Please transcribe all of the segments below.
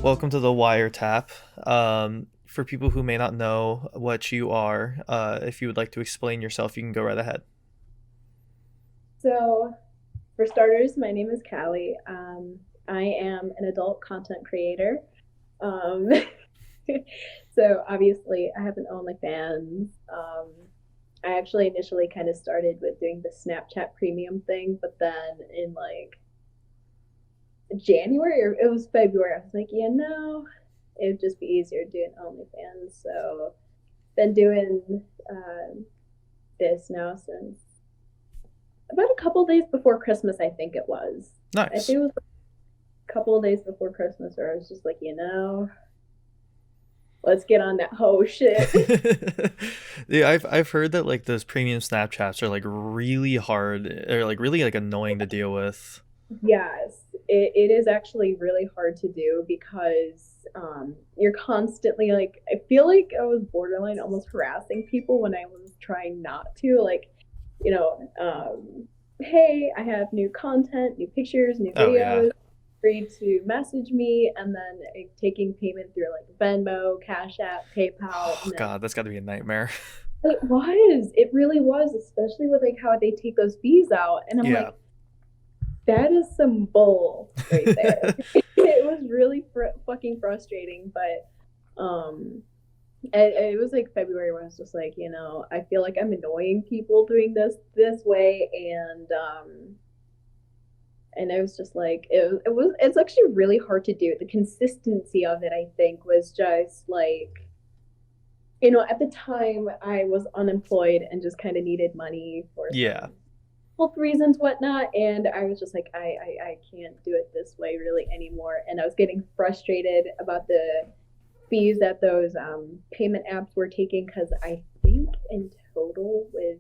Welcome to the Wiretap. For people who may not know what you are, if you would like to explain yourself, you can go right ahead. So, for starters, my name is Callie. I am an adult content creator. Um, so, obviously, I have an OnlyFans. I actually initially kind of started with doing the Snapchat premium thing, but then in like January or it was February, I was like, it would just be easier doing OnlyFans. So, been doing this now since about a couple days before Christmas, I think it was. I think Nice. it was a couple of days before Christmas where I was just like, let's get on that whole shit. Yeah, I've heard that like those premium Snapchats are like really hard or like really like annoying to deal with. Yes, it is actually really hard to do because you're constantly like, I feel like I was borderline almost harassing people when I was trying not to. Like, you know, hey, I have new content, new pictures, new Oh yeah. videos. Free to message me, and then taking payment through like Venmo, Cash App, PayPal, Oh and then God, that's got to be a nightmare. it really was, especially with like how they take those fees out, and I'm Yeah. like, that is some bull right there. It was really fucking frustrating, but it was like February where I was just like, I feel like I'm annoying people doing this way, and I was just like, it's actually really hard to do. The consistency of it, I think, was just like, at the time I was unemployed and just kind of needed money for Yeah. some health reasons, whatnot. And I was just like, I can't do it this way really anymore. And I was getting frustrated about the fees that those payment apps were taking because I think in total with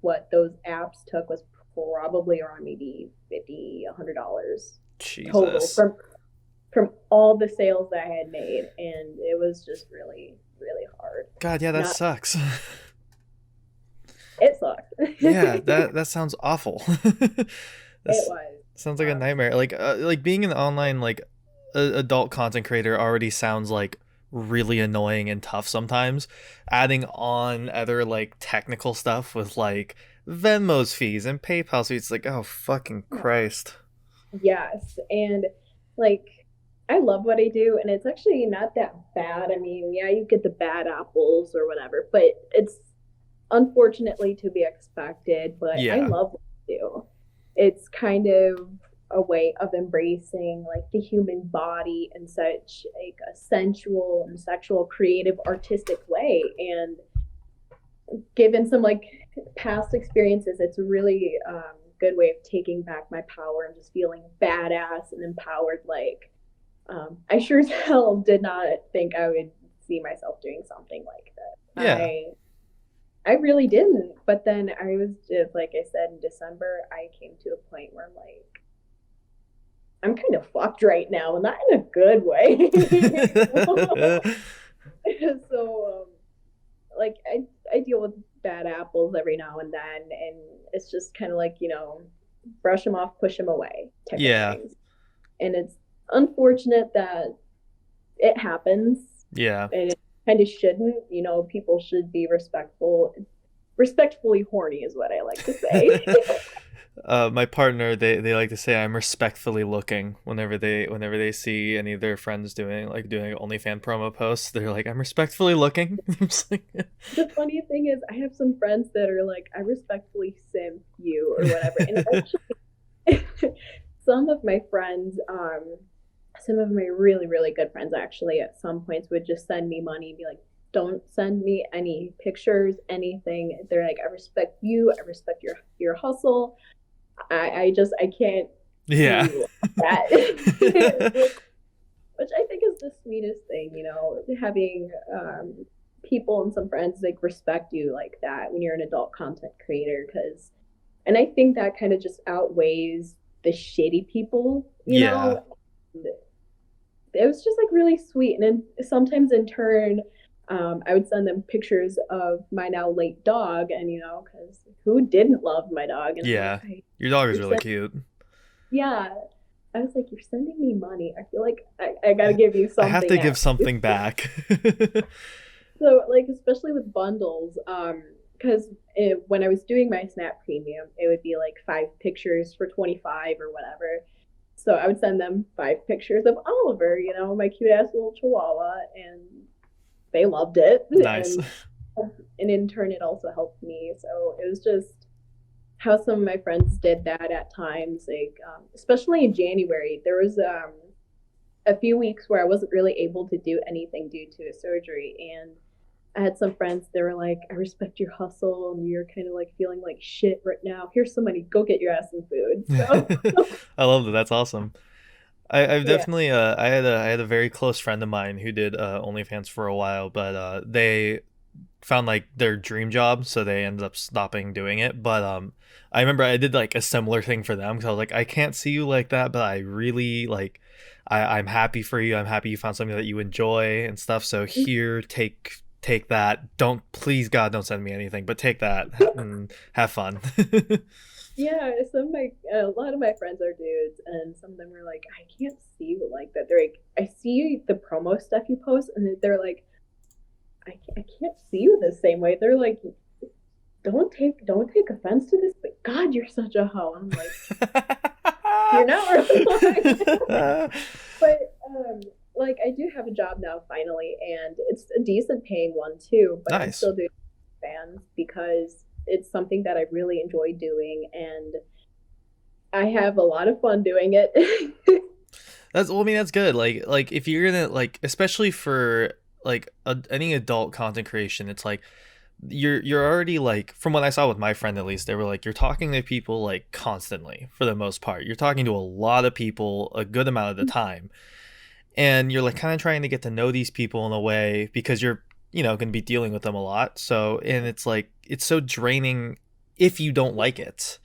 what those apps took was probably around maybe 50, $100 total Jesus. from all the sales that I had made, and it was just really, really hard. God, yeah, that Not sucks. it sucked. Yeah, It that sounds awful. This was. sounds like a Um, nightmare. Like being an online like adult content creator already sounds like really annoying and tough sometimes. Adding on other like technical stuff with like Venmo's fees and PayPal's fees, it's like oh fucking Christ. yes, and like I love what I do, and it's actually not that bad. I mean, yeah, you get the bad apples or whatever, but it's unfortunately to be expected. But I Yeah. love what I do. It's kind of a way of embracing like the human body in such like a sensual and sexual, creative, artistic way. And given some like past experiences, it's a really good way of taking back my power and just feeling badass and empowered. Like, I sure as hell did not think I would see myself doing something like that. Yeah. I really didn't. But then I was just like I said in December, I came to a point where I'm like, I'm kind of fucked right now, and not in a good way. So like I deal with bad apples every now and then, and it's just kind of like brush them off, push them away type of Yeah. things. And it's unfortunate that it happens, Yeah. and it kind of shouldn't. People should be respectfully horny is what I like to say. My partner, they like to say I'm respectfully looking whenever they see any of their friends doing OnlyFans promo posts. They're like, I'm respectfully looking. I'm just like, The funny thing is, I have some friends that are like, I respectfully simp you or whatever, and actually, some of my friends, some of my really, really good friends actually at some points would just send me money and be like, don't send me any pictures, anything. They're like, I respect you, I respect your hustle. I can't yeah. do that. Which I think is the sweetest thing, having people and some friends like respect you like that when you're an adult content creator. Because and I think that kind of just outweighs the shitty people. Yeah. It was just like really sweet. And then sometimes in turn, I would send them pictures of my now late dog, and because who didn't love my dog? And I'm like, Yeah. Your dog is I really said, cute. yeah. I was like, you're sending me money. I feel like I gotta give you I have something to give now. something back. So like especially with bundles, because when I was doing my Snap Premium, it would be like 5 pictures for 25 or whatever. So I would send them 5 pictures of Oliver, my cute ass little Chihuahua, and they loved it. Nice. And in turn, it also helped me. So it was just how some of my friends did that at times, like especially in January, there was a few weeks where I wasn't really able to do anything due to a surgery, and I had some friends that were like, I respect your hustle and you're kind of like feeling like shit right now. Here's some money. Go get your ass some food. So, I love that. That's awesome. I've yeah. definitely I had a very close friend of mine who did OnlyFans for a while, but they found like their dream job, so they ended up stopping doing it. But I remember I did like a similar thing for them because I was like, I can't see you like that, but I really like I'm happy for you. I'm happy you found something that you enjoy and stuff. So here, take that. Don't, please God, don't send me anything, but take that and have fun. Yeah, a lot of my friends are dudes, and some of them were like, I can't see you like that. They're like, I see the promo stuff you post, and they're like, I can't see you the same way. They're like, don't take offense to this, but God, you're such a hoe. I'm like, you're not really lying. But like I do have a job now finally, and it's a decent paying one too. But I'm Nice. still doing fans because it's something that I really enjoy doing, and I have a lot of fun doing it. That's, well, I mean, that's good. Like if you're gonna like, especially for like any adult content creation, it's like you're already like, from what I saw with my friend at least, they were like, you're talking to people like constantly for the most part. You're talking to a lot of people a good amount of the time, and you're like kind of trying to get to know these people in a way because you're going to be dealing with them a lot. So, and it's like it's so draining if you don't like it,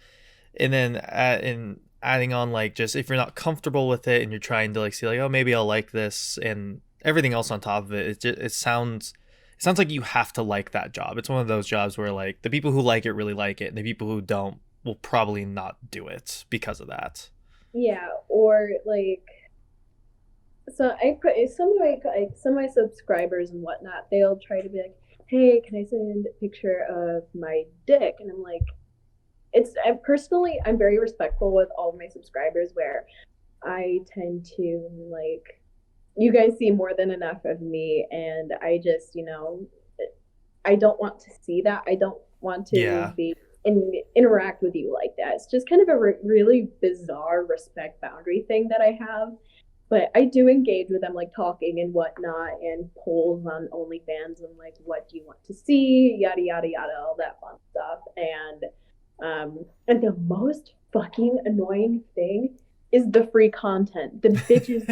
and then adding on like, just if you're not comfortable with it and you're trying to like see like, oh, maybe I'll like this and everything else on top of it, it sounds like you have to like that job. It's one of those jobs where like the people who like it really like it, and the people who don't will probably not do it because of that. Yeah, or like so I put some of my subscribers and whatnot. They'll try to be like, "Hey, can I send a picture of my dick?" And I'm like, I'm very respectful with all of my subscribers. Where I tend to like, you guys see more than enough of me, and I just I don't want to see that. I don't want to Yeah. be interact with you like that. It's just kind of a really bizarre respect boundary thing that I have. But I do engage with them, like talking and whatnot, and polls on OnlyFans and like, what do you want to see, yada yada yada, all that fun stuff. And the most fucking annoying thing is the free content. The bitches,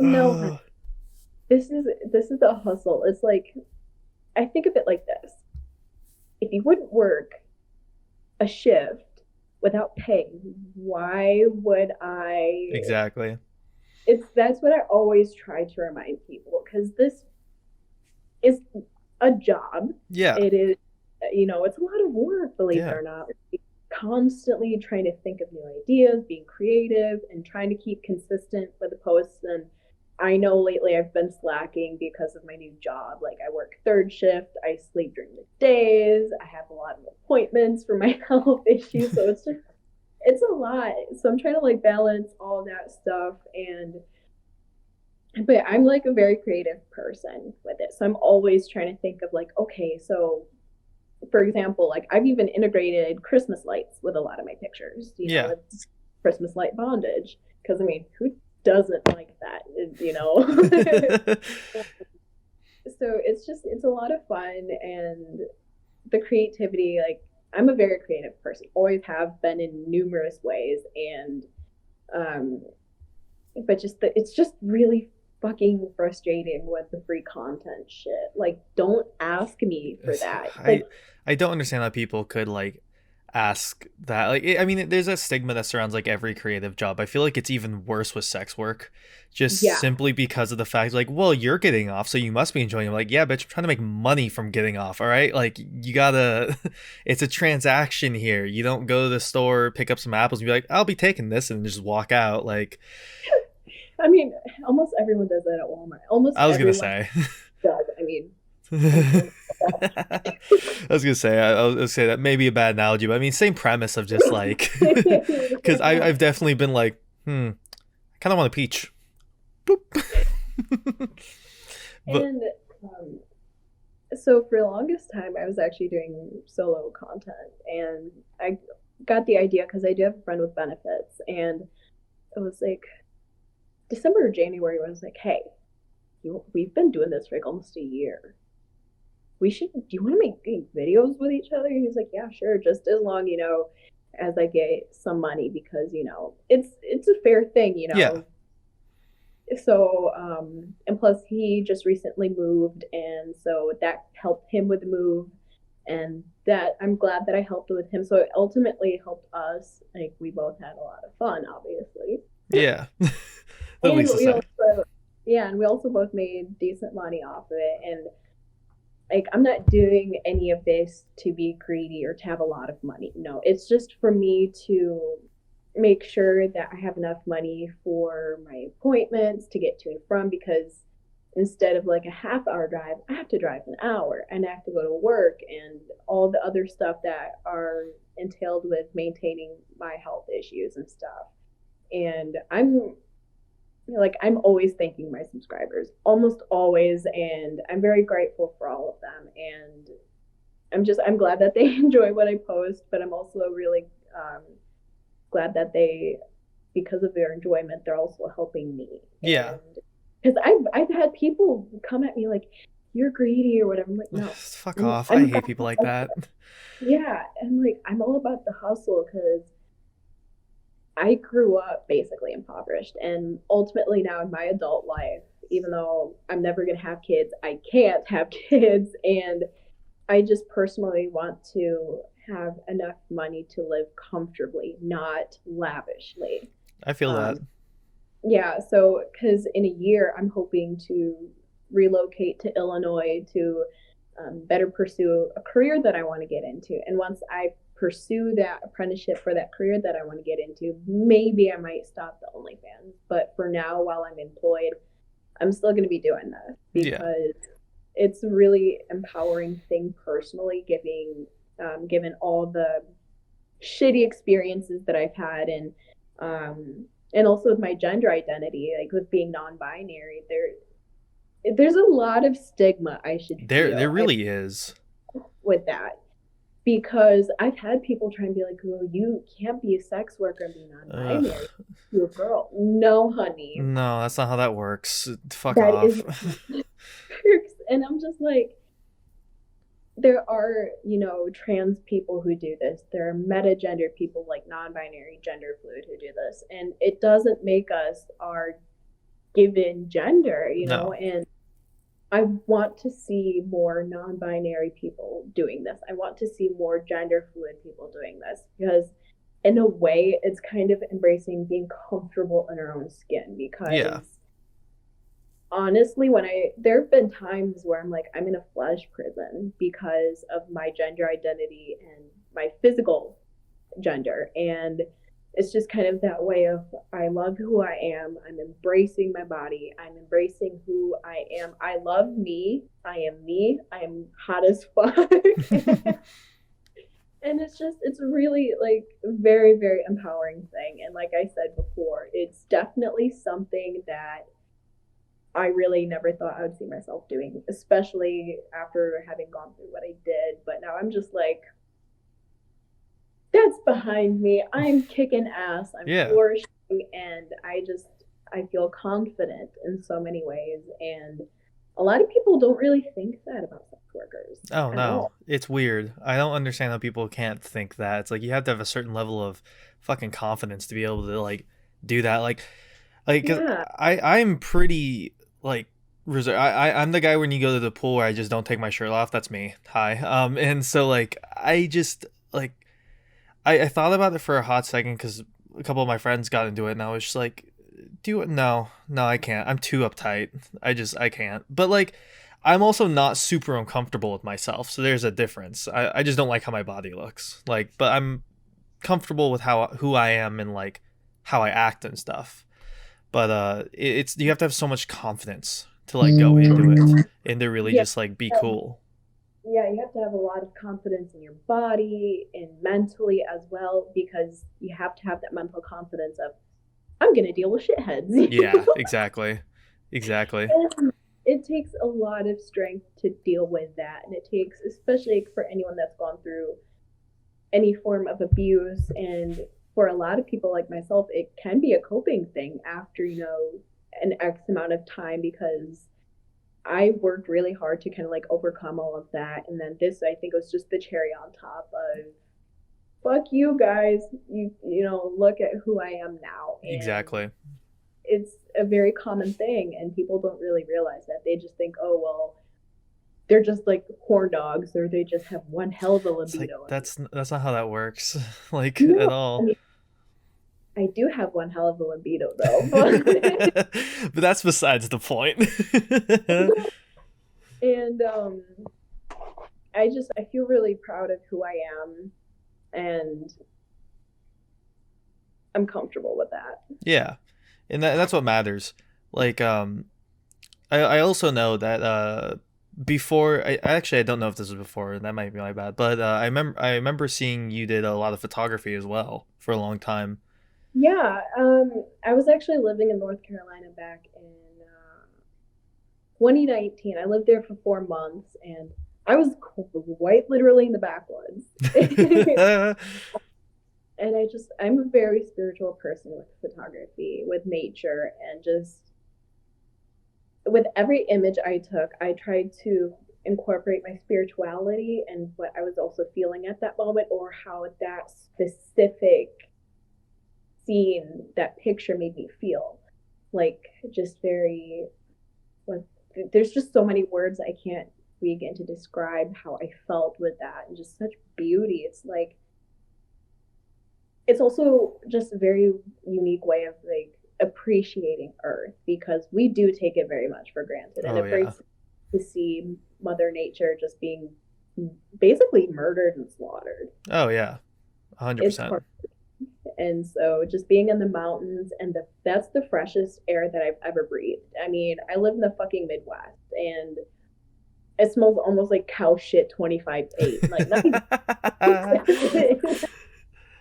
no, honey, Oh, this is a hustle. It's like, I think of it like this: if you wouldn't work a shift without pay, why would I? exactly. It's That's what I always try to remind people, because this is a job. Yeah. It is, it's a lot of work, believe it Yeah. or not. Constantly trying to think of new ideas, being creative, and trying to keep consistent with the posts. And I know lately I've been slacking because of my new job. Like, I work third shift, I sleep during the days, I have a lot of appointments for my health issues. So it's a lot. So I'm trying to like balance all that stuff, and but I'm like a very creative person with it. So I'm always trying to think of like, okay, so for example, like I've even integrated Christmas lights with a lot of my pictures. Yeah. It's Christmas light bondage, because I mean, who doesn't like that? So it's a lot of fun, and the creativity. Like, I'm a very creative person, always have been in numerous ways, and um, but it's just really fucking frustrating with the free content shit. Like, don't ask me for that. I Like, I don't understand how people could like ask that. Like, I mean, there's a stigma that surrounds like every creative job. I feel like it's even worse with sex work, just Yeah. simply because of the fact, like, well, you're getting off, so you must be enjoying it. I'm like, yeah, bitch, I'm trying to make money from getting off. All right, like, you gotta. It's a transaction here. You don't go to the store, pick up some apples, and be like, I'll be taking this, and just walk out. Like, I mean, almost everyone does that at Walmart. Almost I was gonna everyone say. does. I mean, I'm I sure that's was gonna say I was gonna say that may be a bad analogy, but I mean same premise of just like because I've definitely been like I kind of want a peach, boop. But and um, so for the longest time, I was actually doing solo content, and I got the idea because I do have a friend with benefits, and it was like December or January. When I was like, "Hey, we've been doing this for like almost a year. We should. Do you want to make videos with each other?" He's like, "Yeah, sure. Just as long, as I get some money because it's a fair thing, yeah, So, and plus he just recently moved, and so that helped him with the move, and that I'm glad that I helped with him. So it ultimately helped us. Like we both had a lot of fun, obviously, yeah, the and least to we say. also, yeah, and we also both made decent money off of it. And like I'm not doing any of this to be greedy or to have a lot of money. No, it's just for me to make sure that I have enough money for my appointments to get to and from, because instead of like a half-hour drive, I have to drive an hour, and I have to go to work and all the other stuff that are entailed with maintaining my health issues and stuff. And I'm always thanking my subscribers, almost always, and I'm very grateful for all of them. And I'm glad that they enjoy what I post, but I'm also really glad that they, because of their enjoyment, they're also helping me. Yeah, And because I've had people come at me like, "You're greedy" or whatever. I'm like, no, fuck I'm off. I I'm hate people like that. yeah, and like I'm all about the hustle because I grew up basically impoverished, and ultimately now in my adult life, even though I'm never gonna have kids, I can't have kids, and I just personally want to have enough money to live comfortably, not lavishly. I feel that. Um, yeah, so because in a year, I'm hoping to relocate to Illinois to better pursue a career that I want to get into. And once I pursue that apprenticeship for that career that I want to get into, maybe I might stop the OnlyFans. But for now, while I'm employed, I'm still going to be doing this Yeah, because it's a really empowering thing personally, given all the shitty experiences that I've had, and also with my gender identity, like with being non-binary, there's a lot of stigma I should there feel really is. with that, because I've had people try and be like, "Well, you can't be a sex worker and be Ugh. non-binary. You're a girl." No, honey, No, that's not how that works. Fuck that is off. and I'm just like, there are, trans people who do this. There are meta-gender people like non-binary, gender fluid who do this, and it doesn't make us our given gender, No. and I want to see more non-binary people doing this. I want to see more gender fluid people doing this, because in a way it's kind of embracing being comfortable in our own skin. Yeah. Because honestly, when there have been times where I'm like, I'm in a flesh prison because of my gender identity and my physical gender. And it's just kind of that way of, I love who I am. I'm embracing my body. I'm embracing who I am. I love me. I am me. I'm hot as fuck. And it's really like very, very empowering thing. And like I said before, it's definitely something that I really never thought I would see myself doing, especially after having gone through what I did. But now I'm just like, that's behind me. I'm kicking ass. I'm Yeah. flourishing, and I feel confident in so many ways. And a lot of people don't really think that about sex workers Oh at no, all. it's weird. I don't understand how people can't think that. It's like you have to have a certain level of fucking confidence to be able to like do that. Like, cause Yeah, I'm pretty like reserved. I'm the guy when you go to the pool where I just don't take my shirt off. That's me. Hi. And so like I just like I thought about it for a hot second because a couple of my friends got into it, and I was just like, do it. No, no, I can't. I'm too uptight. I can't. But like, I'm also not super uncomfortable with myself, so there's a difference. I just don't like how my body looks. Like, but I'm comfortable with how who I am and like how I act and stuff. But it's you have to have so much confidence to like go into it and to really Yeah, just like be cool. yeah, you have to have a lot of confidence in your body and mentally as well, because you have to have that mental confidence of I'm gonna deal with shitheads. Yeah, exactly, exactly. And it takes a lot of strength to deal with that, and it takes, especially for anyone that's gone through any form of abuse, and for a lot of people like myself, it can be a coping thing after an X amount of time, because I worked really hard to kind of like overcome all of that. And then this, I think, was just the cherry on top of fuck you guys. Look at who I am now. And Exactly. it's a very common thing. And people don't really realize that. They just think, oh, well, they're just like horn dogs, or they just have one hell of a It's like libido. that's not how that works, like at No, I all. mean, I do have one hell of a libido though. But But that's besides the point. and I feel really proud of who I am, and I'm comfortable with that. Yeah, and that's what matters. Like, I also know that before I actually I don't know if this was before. That might be my bad. But I remember seeing you did a lot of photography as well for a long time. Yeah, I was actually living in North Carolina back in 2019. I lived there for 4 months, and I was quite literally in the backwoods. And I'm a very spiritual person with photography, with nature, and just with every image I took, I tried to incorporate my spirituality and what I was also feeling at that moment, or how that specific scene, that picture made me feel. Like, just very, like, there's just so many words I can't begin to describe how I felt with that, and just such beauty. It's like, it's also just a very unique way of like appreciating Earth, because we do take it very much for granted, and Oh it yeah. breaks to see Mother Nature just being basically murdered and slaughtered. Oh yeah. one hundred It's percent. hard. And so just being in the mountains, and that's the freshest air that I've ever breathed. I mean, I live in the fucking Midwest, and it smells almost like cow shit 25/8. Like, nothing.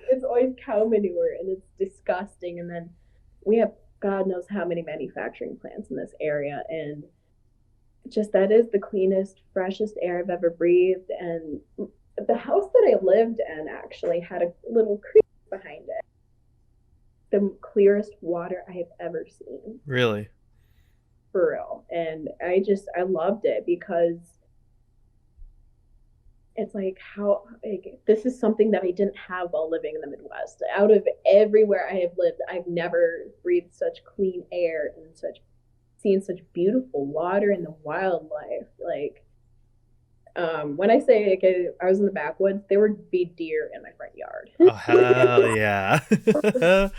It's always cow manure, and it's disgusting. And then we have God knows how many manufacturing plants in this area, and just that is the cleanest, freshest air I've ever breathed. And the house that I lived in actually had a little creek behind it, the clearest water I have ever seen, Really. for real. And I loved it, because it's like, how, like, this is something that I didn't have while living in the Midwest. Out of everywhere I have lived, I've never breathed such clean air and seen such beautiful water and the wildlife. Like, when I say like I was in the backwoods, there would be deer in my front yard. Oh hell yeah. It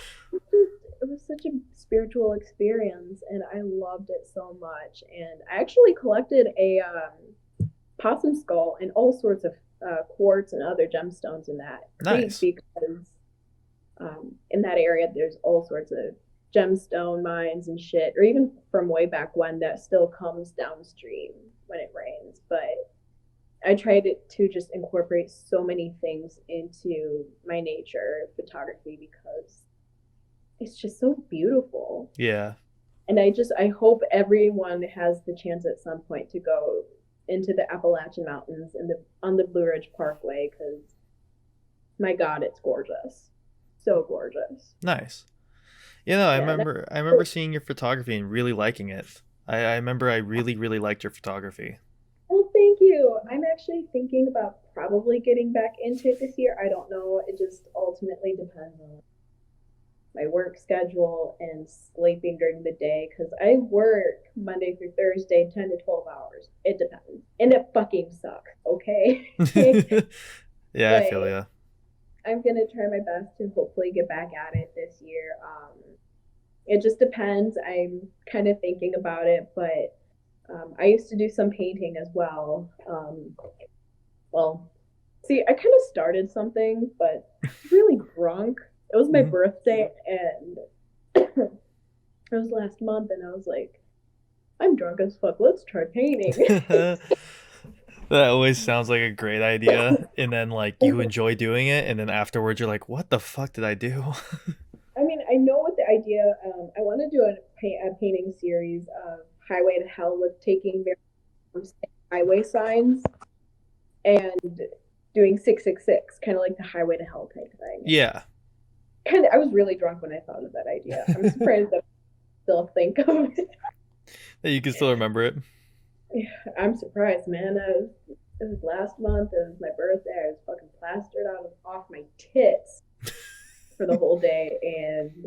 was such a spiritual experience, and I loved it so much. And I actually collected a possum skull and all sorts of quartz and other gemstones in that creek, Nice. because in that area there's all sorts of gemstone mines and shit, or even from way back when, that still comes downstream when it rains. But I tried to just incorporate so many things into my nature photography, because it's just so beautiful. Yeah. And I hope everyone has the chance at some point to go into the Appalachian Mountains and on the Blue Ridge Parkway, because my God, it's gorgeous, so gorgeous. Nice. You know, I Yeah. remember I remember seeing your photography and really liking it. I remember I really, really liked your photography. Well, thank you. I'm actually thinking about probably getting back into it this year. I don't know. It just ultimately depends on my work schedule and sleeping during the day, because I work Monday through Thursday, 10 to 12 hours. It depends. And it fucking sucks, okay? Yeah, I feel But ya. I'm gonna try my best to hopefully get back at it this year. It just depends. I'm kind of thinking about it, but I used to do some painting as well. Well, see, I kind of started something, but really drunk. It was my Mhm. birthday, and it was last month, and I was like, I'm drunk as fuck. Let's try painting. That always sounds like a great idea, and then like you enjoy doing it, and then afterwards you're like, "What the fuck did I do?" I mean, I know what the idea. I want to do a painting series of Highway to Hell with taking their highway signs and doing 666, kind of like the Highway to Hell type thing. Yeah. Kind of, I was really drunk when I thought of that idea. I'm surprised that I still think of it. That you can still remember it. I'm surprised, man. It was last month. It was my birthday. I was fucking plastered out off my tits for the whole day, and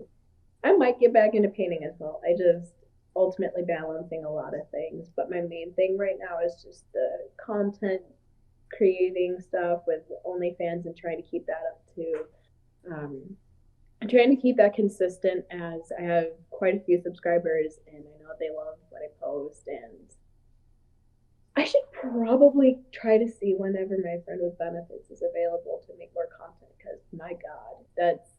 I might get back into painting as well. I just ultimately balancing a lot of things, but my main thing right now is just the content creating stuff with OnlyFans and trying to keep that up too. I'm trying to keep that consistent as I have quite a few subscribers and I know they love what I post, and I should probably try to see whenever my friend with benefits is available to make more content because my god, that's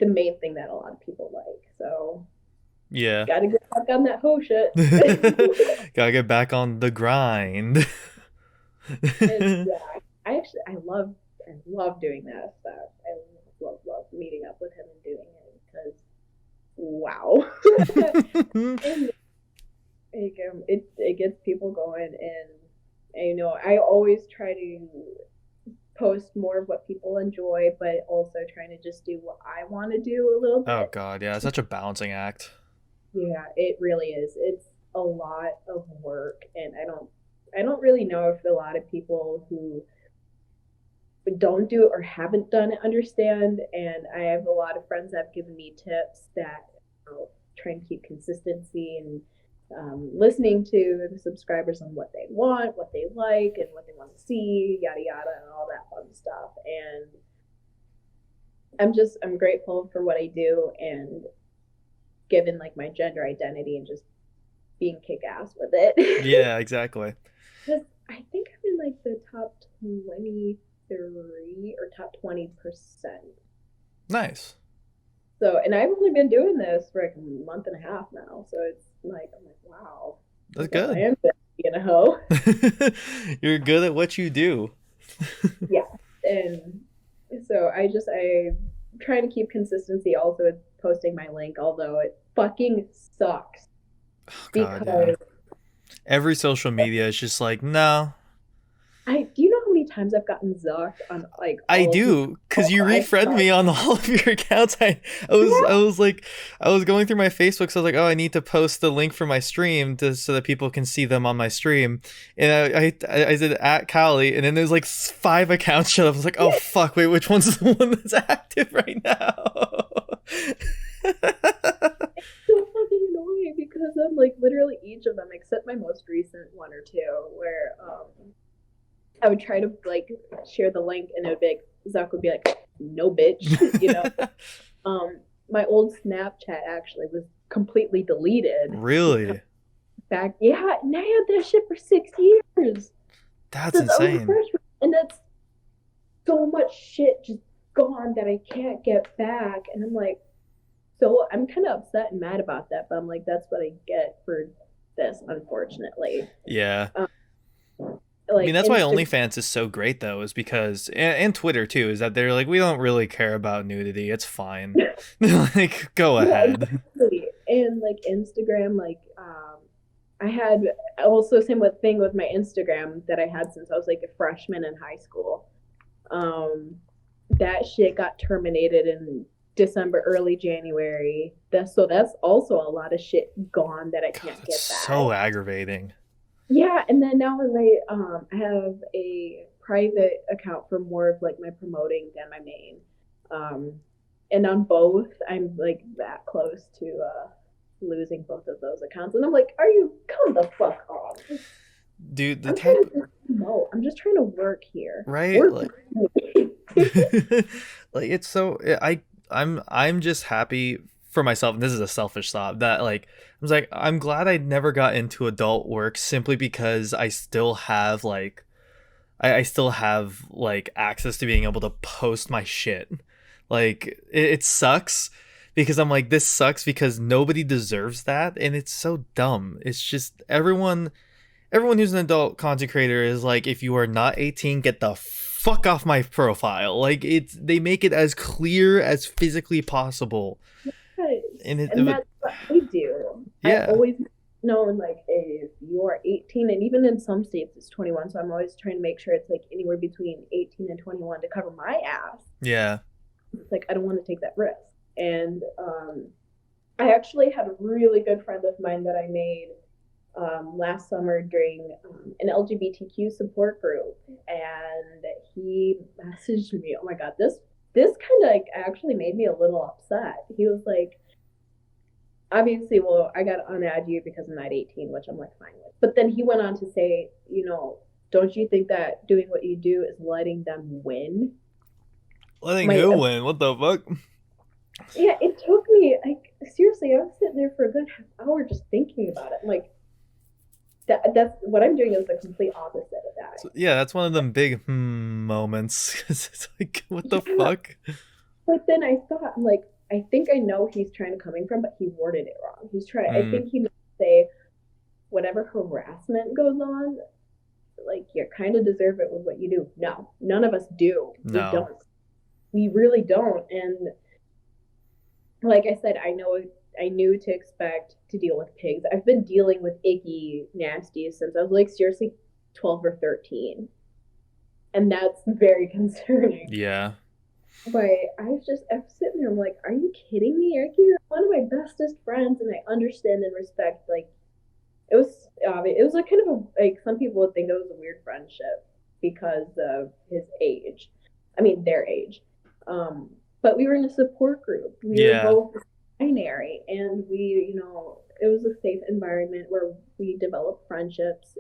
the main thing that a lot of people like. So Yeah. gotta get back on that hoe shit. Gotta get back on the grind. And yeah, I love doing that stuff. I love meeting up with him and doing it because wow. And it gets people going, and you know I always try to post more of what people enjoy, but also trying to just do what I want to do a little Oh bit. god, yeah, it's such a balancing act. Yeah, it really is. It's a lot of work, and I don't really know if a lot of people who don't do it or haven't done it understand. And I have a lot of friends that have given me tips that try and keep consistency and listening to the subscribers on what they want, what they like, and what they want to see, yada yada, and all that fun stuff. And I'm grateful for what I do and given like my gender identity and just being kick ass with it. Yeah, exactly. Because I think I'm in like the top 23 or top 20%. Nice. So, and I've only been doing this for like a month and a half now. So it's like, I'm like, wow, I That's guess I good. am being a hoe. You're good at what you do. Yeah. And so I'm trying to keep consistency also with posting my link, although it fucking sucks Oh god, yeah. because Every social media is just like, no. do you know how many times I've gotten zucked on like I all of my do, cause you profiles? refriend me on all of your accounts. I was like, I was going through my Facebook, so I was like, oh, I need to post the link for my stream so that people can see them on my stream. And I did at Cali, and then there's like 5 accounts shut up. I was like, oh fuck, wait, which one's the one that's active right now? So fucking annoying because I'm like literally each of them except my most recent one or two where I would try to like share the link and it would be like Zuck would be like, no bitch, you know. My old Snapchat actually was completely deleted because Really? back yeah, and I had that shit for 6 years That's since I was a insane. freshman, and that's so much shit just gone that I can't get back, and I'm like, so I'm kind of upset and mad about that, but I'm like, that's what I get for this, unfortunately. Yeah. Um, I mean, like that's why Instagram, OnlyFans is so great, though, is because, and Twitter too, is that they're like, we don't really care about nudity. It's fine. Like, go yeah, ahead. exactly. And like Instagram, like I had also same with thing with my Instagram that I had since I was like a freshman in high school. Um, that shit got terminated in December, early January. That's also a lot of shit gone that I God, can't that's get back. so aggravating. Yeah, and then now as I have a private account for more of like my promoting than my main. Um, and on both, I'm like that close to losing both of those accounts, and I'm like, are you come the fuck off? Dude, the I'm trying type to promote. I'm just trying to work here. Right? Work Like with me. like it's so I'm just happy for myself, and this is a selfish thought, that like I was like I'm glad I never got into adult work simply because I still have like access to being able to post my shit. Like it sucks because I'm like, this sucks because nobody deserves that, and it's so dumb. It's just everyone who's an adult content creator is like, if you are not 18, get the fuck off my profile. Like they make it as clear as physically possible, and And that's what I do. I yeah, always know, like, if you're 18, and even in some states it's 21, so I'm always trying to make sure it's like anywhere between 18 and 21 to cover my ass. yeah. It's like I don't want to take that risk. And I actually had a really good friend of mine that I made last summer during an LGBTQ support group, and he messaged me. Oh my god, this kind of like actually made me a little upset. He was like, obviously, well, I got to unadd you because I'm not 18, which I'm like fine with. But then he went on to say, don't you think that doing what you do is letting them win? Letting My who win? What the fuck? Yeah, it took me like seriously. I was sitting there for a good half hour just thinking about it. I'm like, that's what I'm doing is the complete opposite of that. So, yeah, that's one of them big moments. 'Cause it's like, what the Yeah, fuck? but then I thought, I'm like, I think I know he's trying to coming from, but he worded it wrong. He's trying. I Hmm. think he meant to say whatever harassment goes on, like you kind of deserve it with what you do. No, none of us do. We No. don't. We really don't. And like I said, I knew to expect to deal with pigs. I've been dealing with icky nasties since I was like seriously 12 or 13. And that's very concerning. Yeah. But I'm sitting there, I'm like, are you kidding me? You're one of my bestest friends, and I understand and respect. Like, it was like kind of like some people would think it was a weird friendship because of his age. I mean, their age. But we were in a support group. We were Yeah. both binary, and it was a safe environment where we developed friendships,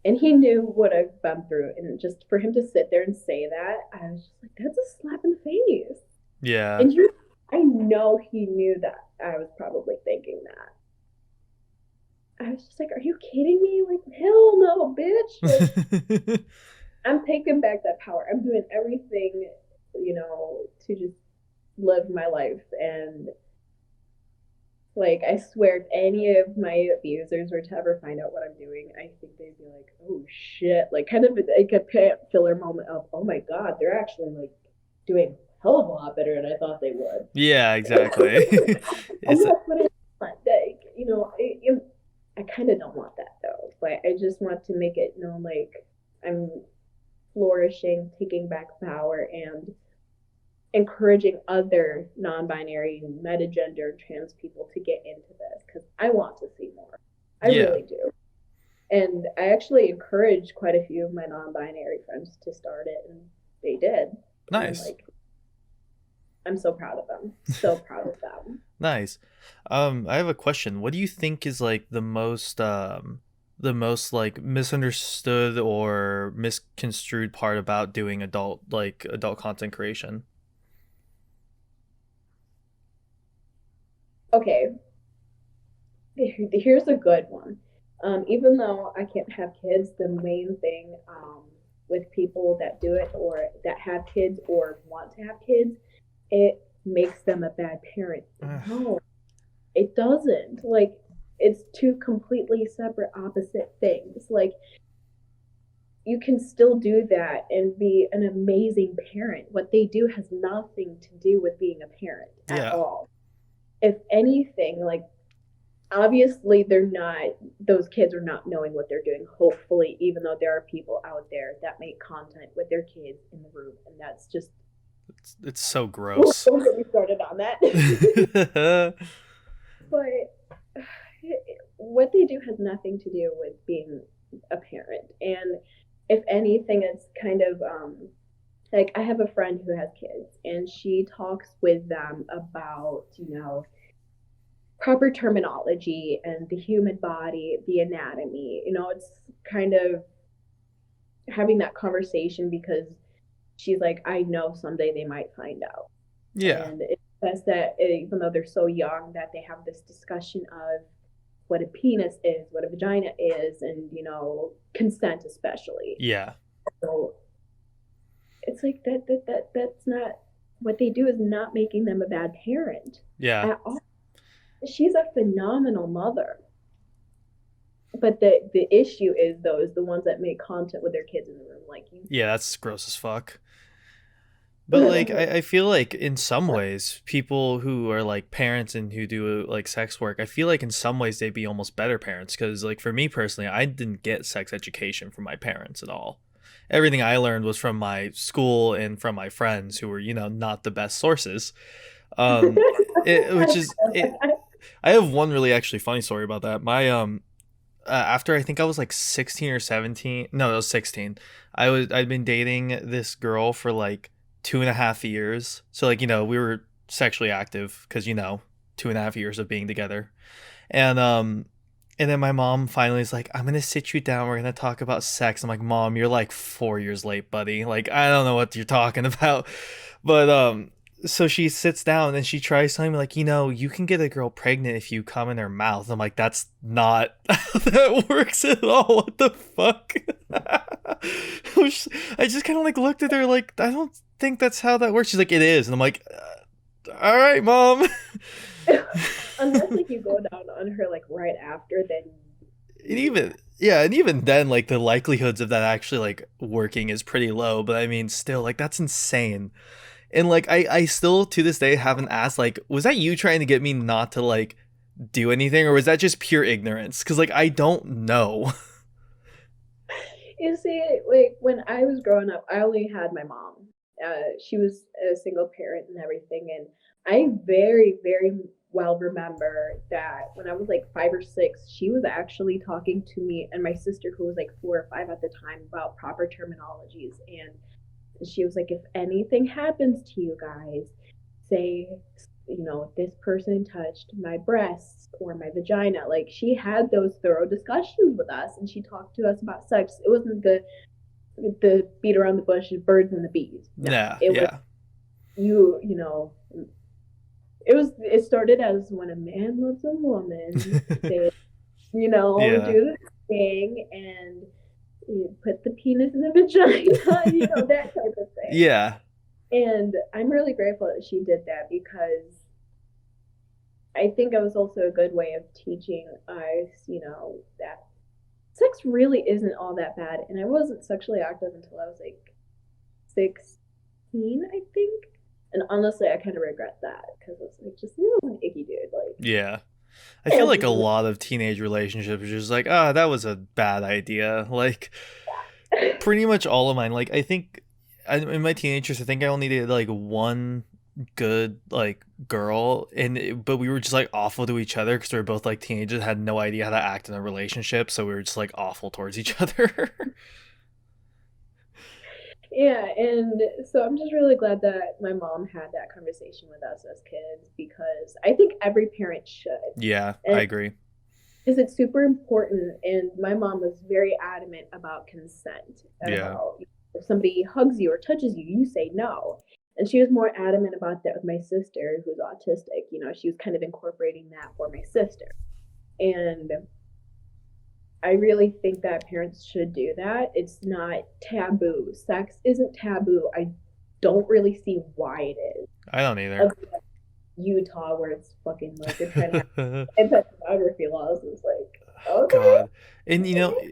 and he knew what I've been through, and just for him to sit there and say that, I was just like, that's a slap in the face. Yeah. And I know he knew that I was probably thinking that. I was just like, are you kidding me? Like, hell no, bitch. Like, I'm taking back that power. I'm doing everything, to just live my life. And like, I swear, if any of my abusers were to ever find out what I'm doing, I think they'd be like, oh shit. Like, kind of like a filler moment of, oh my God, they're actually like doing a hell of a lot better than I thought they would. Yeah, exactly. And It's that's what I want. Like, I kind of don't want that though. But I just want to make it known, like, I'm flourishing, taking back power, and encouraging other non-binary, metagender, trans people to get into this because I want to see more. I yeah. really do. And I actually encouraged quite a few of my non-binary friends to start it, and they did. And I'm Nice. like, I'm so proud of them. So proud of them. Nice. I have a question. What do you think is like the most like misunderstood or misconstrued part about doing adult content creation? Okay, here's a good one. Even though I can't have kids, the main thing with people that do it or that have kids or want to have kids, it makes them a bad parent. No, it doesn't. Like, it's two completely separate, opposite things. Like, you can still do that and be an amazing parent. What they do has nothing to do with being a parent at Yeah. all. If anything, like, obviously those kids are not knowing what they're doing, hopefully, even though there are people out there that make content with their kids in the room, and that's just It's so gross. don't get me started on that. But what they do has nothing to do with being a parent. And if anything, it's kind of like, I have a friend who has kids, and she talks with them about proper terminology and the human body, the anatomy. It's kind of having that conversation because she's like, I know someday they might find out. Yeah. And it's best that even though they're so young, that they have this discussion of what a penis is, what a vagina is, and consent especially. Yeah. So it's like that's not what they do is not making them a bad parent Yeah. at all. She's a phenomenal mother. But the issue is those the ones that make content with their kids in the room, like you. Yeah, that's gross as fuck. But like I feel like in some ways people who are like parents and who do like sex work, I feel like in some ways they'd be almost better parents because like for me personally, I didn't get sex education from my parents at all. Everything I learned was from my school and from my friends who were, not the best sources. Um which is it I have one really actually funny story about that. My after I think I was like 16 or 17. No, I was 16. I'd been dating this girl for like 2.5 years. So like, we were sexually active because, 2.5 years of being together. And then my mom finally is like, I'm gonna sit you down, we're gonna talk about sex. I'm like, Mom, you're like 4 years late, buddy. Like, I don't know what you're talking about. But so she sits down and she tries telling me like, you can get a girl pregnant if you come in her mouth. I'm like, that's not how that works at all. What the fuck? I just kind of like looked at her like, I don't think that's how that works. She's like, it is. And I'm like, all right, Mom. Unless like you go down on her like right after, then And even yeah, and even then, like the likelihoods of that actually like working is pretty low. But I mean, still, like that's insane. And like I still to this day haven't asked like, was that you trying to get me not to like do anything, or was that just pure ignorance? Because like I don't know. you see, like when I was growing up, I only had my mom. She was a single parent and everything, and I very, very well remember that when I was like 5 or 6, she was actually talking to me and my sister, who was like 4 or 5 at the time, about proper terminologies. And she was like, if anything happens to you guys, say, this person touched my breasts or my vagina. Like she had those thorough discussions with us, and she talked to us about sex. It wasn't the beat around the bush, birds and the bees. No, Yeah, it was yeah. it started as when a man loves a woman, they Yeah. do the thing and you put the penis in the vagina, that type of thing. Yeah. And I'm really grateful that she did that because I think it was also a good way of teaching us, that sex really isn't all that bad. And I wasn't sexually active until I was like 16, I think. And honestly, I kind of regret that because it was like just it was an icky dude. Like, Yeah. I feel yeah, like a lot of teenage relationships are just like, ah, that was a bad idea. Like pretty much all of mine. Like I think in my teenagers, I think I only dated like one good like girl, but we were just like awful to each other because we were both like teenagers, had no idea how to act in a relationship, so we were just like awful towards each other. yeah, and so I'm just really glad that my mom had that conversation with us as kids because I think every parent should. Yeah, I And agree. because it's super important. And my mom was very adamant about consent and Yeah. about if somebody hugs you or touches you, you say no. And she was more adamant about that with my sister, who's autistic. She was kind of incorporating that for my sister. And I really think that parents should do that. It's not taboo. Sex isn't taboo. I don't really see why it is. I don't either. Of Utah, where it's fucking like they're trying to have anti-pornography laws. It's like, okay. God. And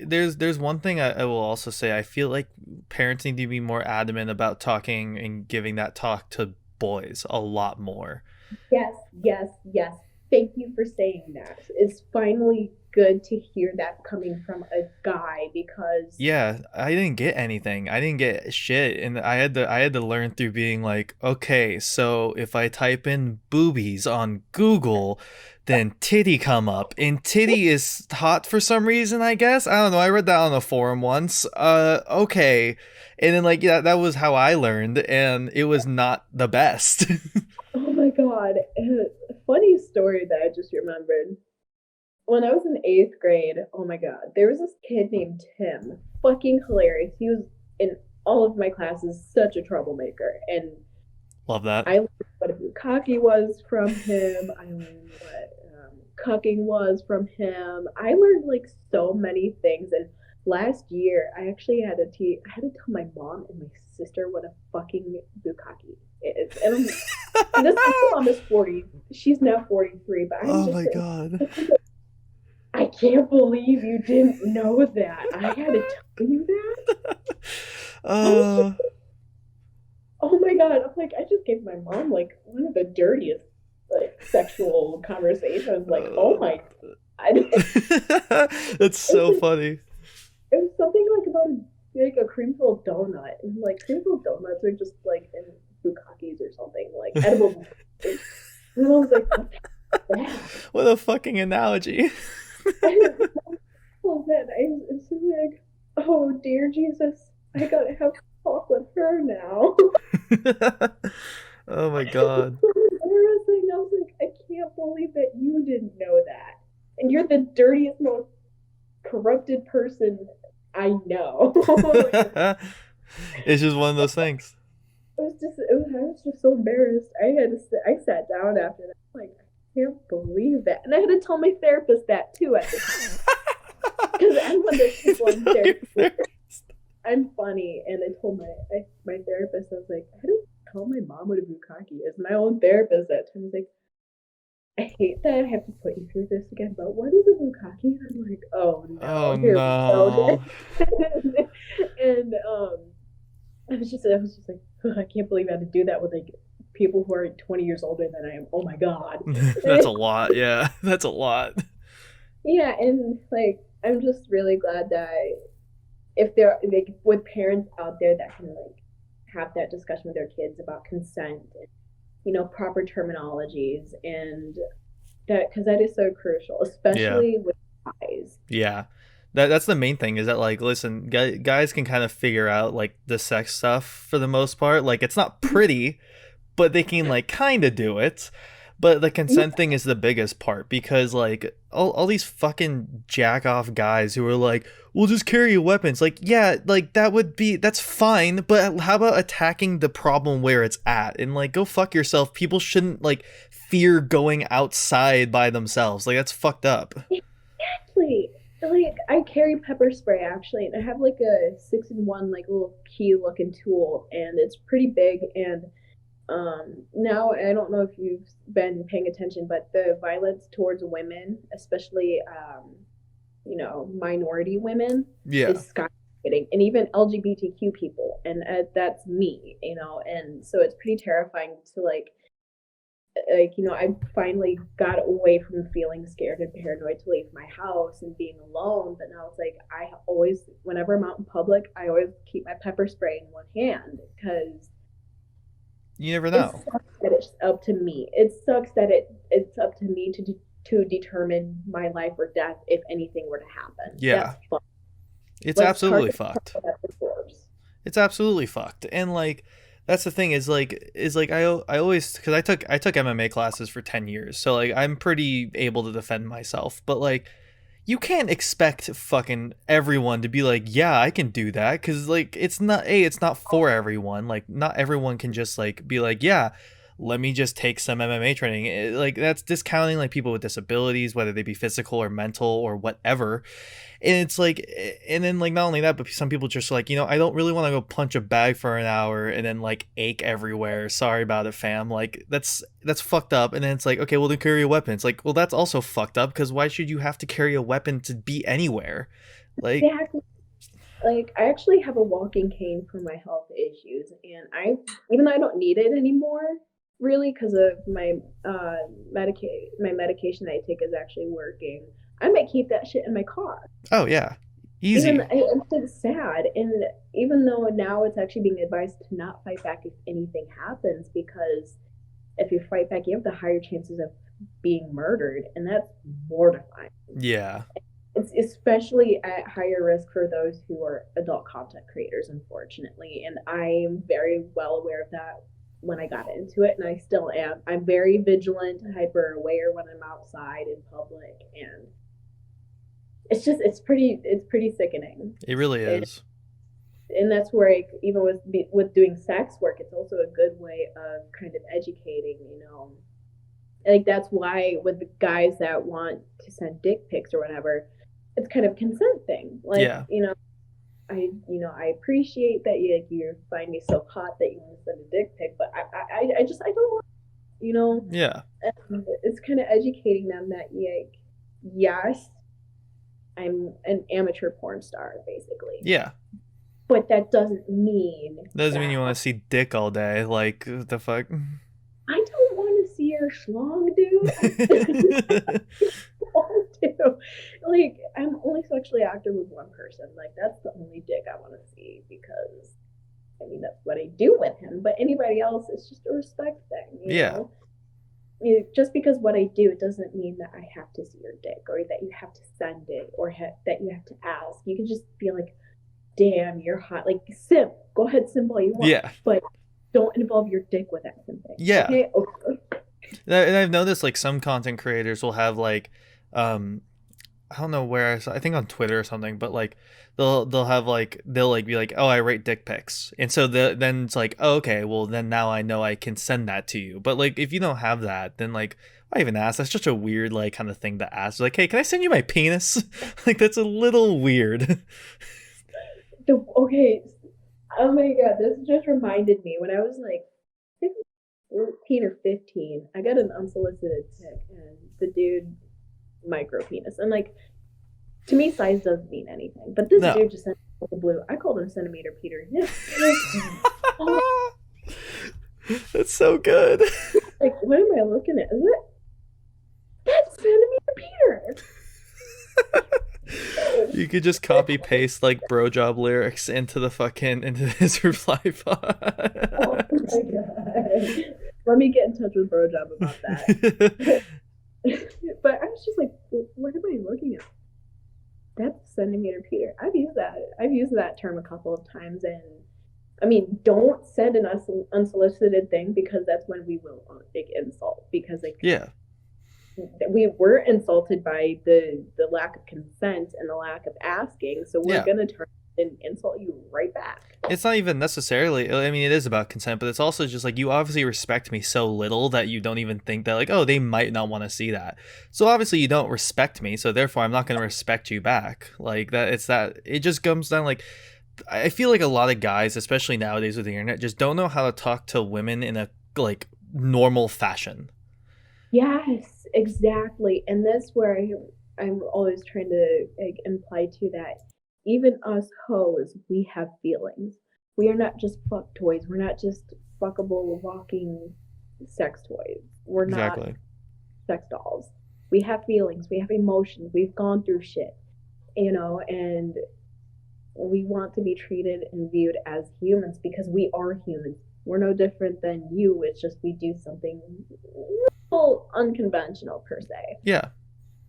there's one thing I will also say. I feel like parents need to be more adamant about talking and giving that talk to boys a lot more. Yes, yes, yes. Thank you for saying that. It's finally good to hear that coming from a guy because Yeah, I didn't get anything. I didn't get shit, and I had to learn through being like, okay, so if I type in boobies on Google, then titty come up, and titty is hot for some reason. I guess I don't know. I read that on a forum once. Okay, and then like yeah, that was how I learned, and it was not the best. oh my god, funny story that I just remembered. When I was in eighth grade, oh my god, there was this kid named Tim. Fucking hilarious. He was in all of my classes such a troublemaker. And Love that. I learned what a bukkake was from him. I learned what cucking was from him. I learned like so many things. And last year, I actually I had to tell my mom and my sister what a fucking bukkake is. And I'm like, and this my mom is 40. She's now 43, but I'm Oh just my god. I can't believe you didn't know that. I had to tell you that. I was just, uh oh my god. I'm like, I just gave my mom like one of the dirtiest like sexual conversations. Like, oh uh, my god. That's so funny. It was something like about like a cream filled donut, and like cream filled donuts are just like in bukkakis or something like edible. Bukkakis. And I was like, what's that? What a fucking analogy. I love that. I was just like, oh dear Jesus, I gotta have to talk with her now. Oh my It was god. so embarrassing. I was like, I can't believe that you didn't know that. And you're the dirtiest, most corrupted person I know. Like, It's just one of those things. I was just so embarrassed. I sat down after that. Like, I can't believe that. And I had to tell my therapist that too at the time. Because I'm one of those You people in know you're therapy. there. I'm funny, and I told my therapist, I was like, I don't tell my mom what a bukkake is. My own therapist at times like, I hate that I have to put you through this again, but what is a bukkake? I'm like, oh Oh no, here we go. no. And I was just like, I can't believe I had to do that with like people who are 20 years older than I am. Oh my god. That's a lot. Yeah, that's a lot. Yeah, and like I'm just really glad that if there like with parents out there that can like have that discussion with their kids about consent and proper terminologies and that because that is so crucial, Yeah. especially with guys. Yeah. That's the main thing is that like listen, guys can kind of figure out like the sex stuff for the most part. Like it's not pretty, but they can like kind of do it. But the Yeah, consent thing is the biggest part because like all these fucking jack off guys who are like, we'll just carry weapons. Like, yeah, like that's fine, but how about attacking the problem where it's at and like go fuck yourself. People shouldn't like fear going outside by themselves. Like that's fucked up. exactly. Like I carry pepper spray actually, and I have like a 6-in-1 like little key looking tool, and it's pretty big. And now I don't know if you've been paying attention, but the violence towards women, especially minority women, Yeah. is skyrocketing, and even LGBTQ people, and that's me, and so it's pretty terrifying to I finally got away from feeling scared and paranoid to leave my house and being alone. But now it's like I always, whenever I'm out in public, I always keep my pepper spray in one hand because You never it know. sucks that it's up to me. It sucks that it's up to me to determine my life or death if anything were to happen. That's Yeah. fun. It's Let's absolutely target fucked. the force. It's absolutely fucked. And like that's the thing is like I always cuz I took MMA classes for 10 years. So like I'm pretty able to defend myself. But like you can't expect fucking everyone to be like, "Yeah, I can do that." Cuz like it's not for everyone. Like not everyone can just like be like, "Yeah, let me just take some MMA training." Like that's discounting like people with disabilities, whether they be physical or mental or whatever. And it's like and then like not only that but some people just like I don't really want to go punch a bag for an hour and then like ache everywhere, sorry about it fam, like that's fucked up. And then it's like okay, well then carry a weapon. It's like well that's also fucked up because why should you have to carry a weapon to be anywhere like Exactly. Like I actually have a walking cane for my health issues, and I even though I don't need it anymore, really, because of my medication that I take is actually working. I might keep that shit in my car. oh yeah, Even easy. it's sad, and even though now it's actually being advised to not fight back if anything happens, because if you fight back, you have the higher chances of being murdered, and that's mortifying. Yeah. It's especially at higher risk for those who are adult content creators, unfortunately. And I'm very well aware of that. when I got into it, and I still am. I'm very vigilant, hyper aware when I'm outside in public, and it's pretty sickening. It really And is. and that's where even with doing sex work, it's also a good way of kind of educating, like that's why with the guys that want to send dick pics or whatever, it's kind of a consent thing. Like, Yeah. I appreciate that you find me so hot that you want to send a dick pic, but I don't want, you know, Yeah. and it's kind of educating them that, like, yes, I'm an amateur porn star basically, Yeah. but that doesn't mean Doesn't mean that you want to see dick all day. Like, the fuck? I don't want to see your schlong, dude. I want to. Like, I'm only sexually active with one person. Like, that's the only dick I want to see because, I mean, that's what I do with him. But anybody else, it's just a respect thing, Yeah. Just because what I do, it doesn't mean that I have to see your dick or that you have to send it or that you have to ask. You can just be like, damn, you're hot. Like, simp. Go ahead, simp all you want. Yeah. But don't involve your dick with that simping. Yeah. Okay? Okay. And I've noticed like some content creators will have like, I don't know where I saw. I think on Twitter or something, but like they'll have like they'll like be like, oh, I rate dick pics, and so then it's like, oh, okay, well then now I know I can send that to you. But like if you don't have that, then like why even ask? That's just a weird like kind of thing to ask. Like, hey, can I send you my penis? Like that's a little weird. Okay. Oh my god, this just reminded me when I was like 14 or 15, I got an unsolicited pic and the dude micro penis. And like to me size doesn't mean anything. But this No. dude just sent me the blue. I called him centimeter Peter. Oh, That's so good. like what am I looking at? Is it that's centimeter Peter? You could just copy paste like bro job lyrics into the fucking into his reply Oh pod. my god. Let me get in touch with Brojob about that. But I was just like, what am I looking at? That's centimeter Peter. I've used that. I've used that term a couple of times, and I mean, don't send an unsolicited thing because that's when we will like insult because like Yeah. we were insulted by the lack of consent and the lack of asking, so we're Yeah. gonna turn and insult you right back. It's not even necessarily, I mean, it is about consent, but it's also just like you obviously respect me so little that you don't even think that, like, oh, they might not want to see that. So obviously you don't respect me, so therefore I'm not going to respect you back. Like, it just comes down, like, I feel like a lot of guys, especially nowadays with the internet, just don't know how to talk to women in a, like, normal fashion. Yes, exactly. And that's where I'm always trying to like imply to that even us hoes, we have feelings. We are not just fuck toys. We're not just fuckable walking sex toys. We're not Exactly. sex dolls. We have feelings. We have emotions. We've gone through shit, and we want to be treated and viewed as humans because we are humans. We're no different than you. It's just we do something little unconventional per se. Yeah.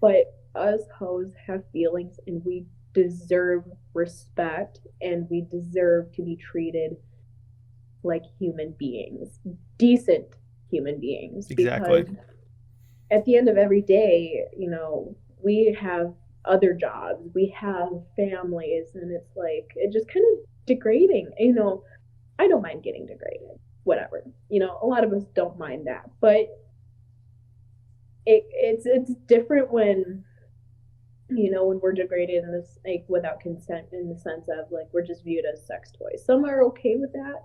But us hoes have feelings and we deserve respect and we deserve to be treated like human beings, decent human beings. Exactly. Because at the end of every day, we have other jobs, we have families, and it's like, it just kind of degrading. I don't mind getting degraded, whatever. A lot of us don't mind that, but it's different when when we're degraded in this like without consent in the sense of like we're just viewed as sex toys. Some are okay with that.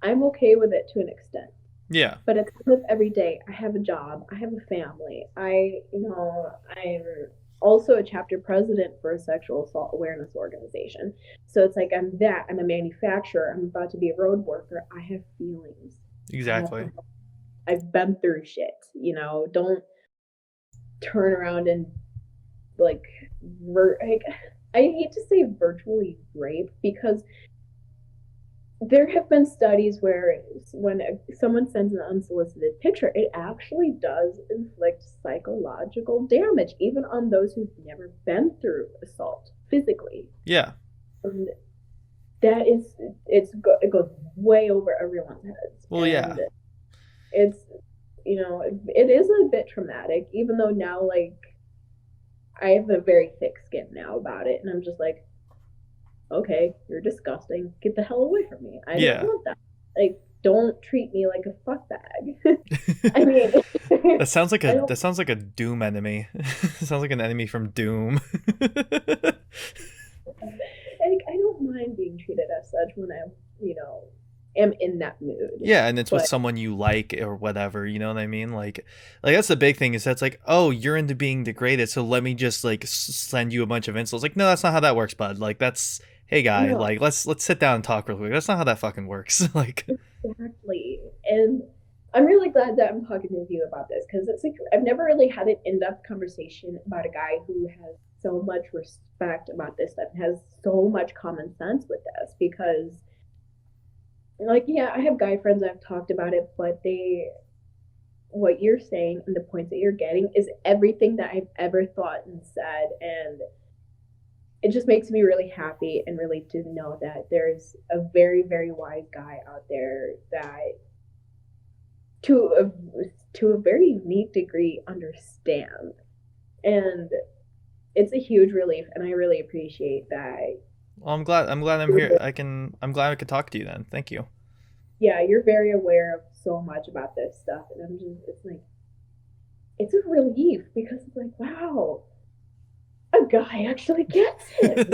I'm okay with it to an extent. Yeah. But at the end of every day, I have a job, I have a family. I'm also a chapter president for a sexual assault awareness organization. So it's like I'm a manufacturer, I'm about to be a road worker. I have feelings. Exactly. I've been through shit, don't turn around and like I hate to say virtually rape because there have been studies where when someone sends an unsolicited picture, it actually does inflict psychological damage, even on those who've never been through assault physically. Yeah. And that is, it goes way over everyone's heads. Well, yeah. it's, it is a bit traumatic, even though now, like, I have a very thick skin now about it, and I'm just like, okay, you're disgusting. Get the hell away from me. I don't Yeah. want that. Like, don't treat me like a fuck bag. I mean, I don't That sounds like a Doom enemy. Sounds like an enemy from Doom. like I don't mind being treated as such when I, you know, am in that mood. Yeah, and it's with But someone you like or whatever, you know what I mean? Like that's the big thing is that's like, oh, you're into being degraded, so let me just like send you a bunch of insults. Like, no, that's not how that works, bud. Like, that's hey guy, no, like let's sit down and talk real quick. That's not how that fucking works. Like, exactly. And I'm really glad that I'm talking to you about this because it's like I've never really had an in-depth conversation about a guy who has so much respect about this stuff and has so much common sense with this because like yeah, I have guy friends I've talked about it, but they what you're saying and the points that you're getting is everything that I've ever thought and said and it just makes me really happy and really to know that there's a very very wise guy out there that to to a very unique degree understand and it's a huge relief and I really appreciate that. well, I'm glad I'm here. I'm glad I could talk to you then. Thank you. Yeah, you're very aware of so much about this stuff and I'm just it's like it's a relief because it's like wow a guy actually gets it.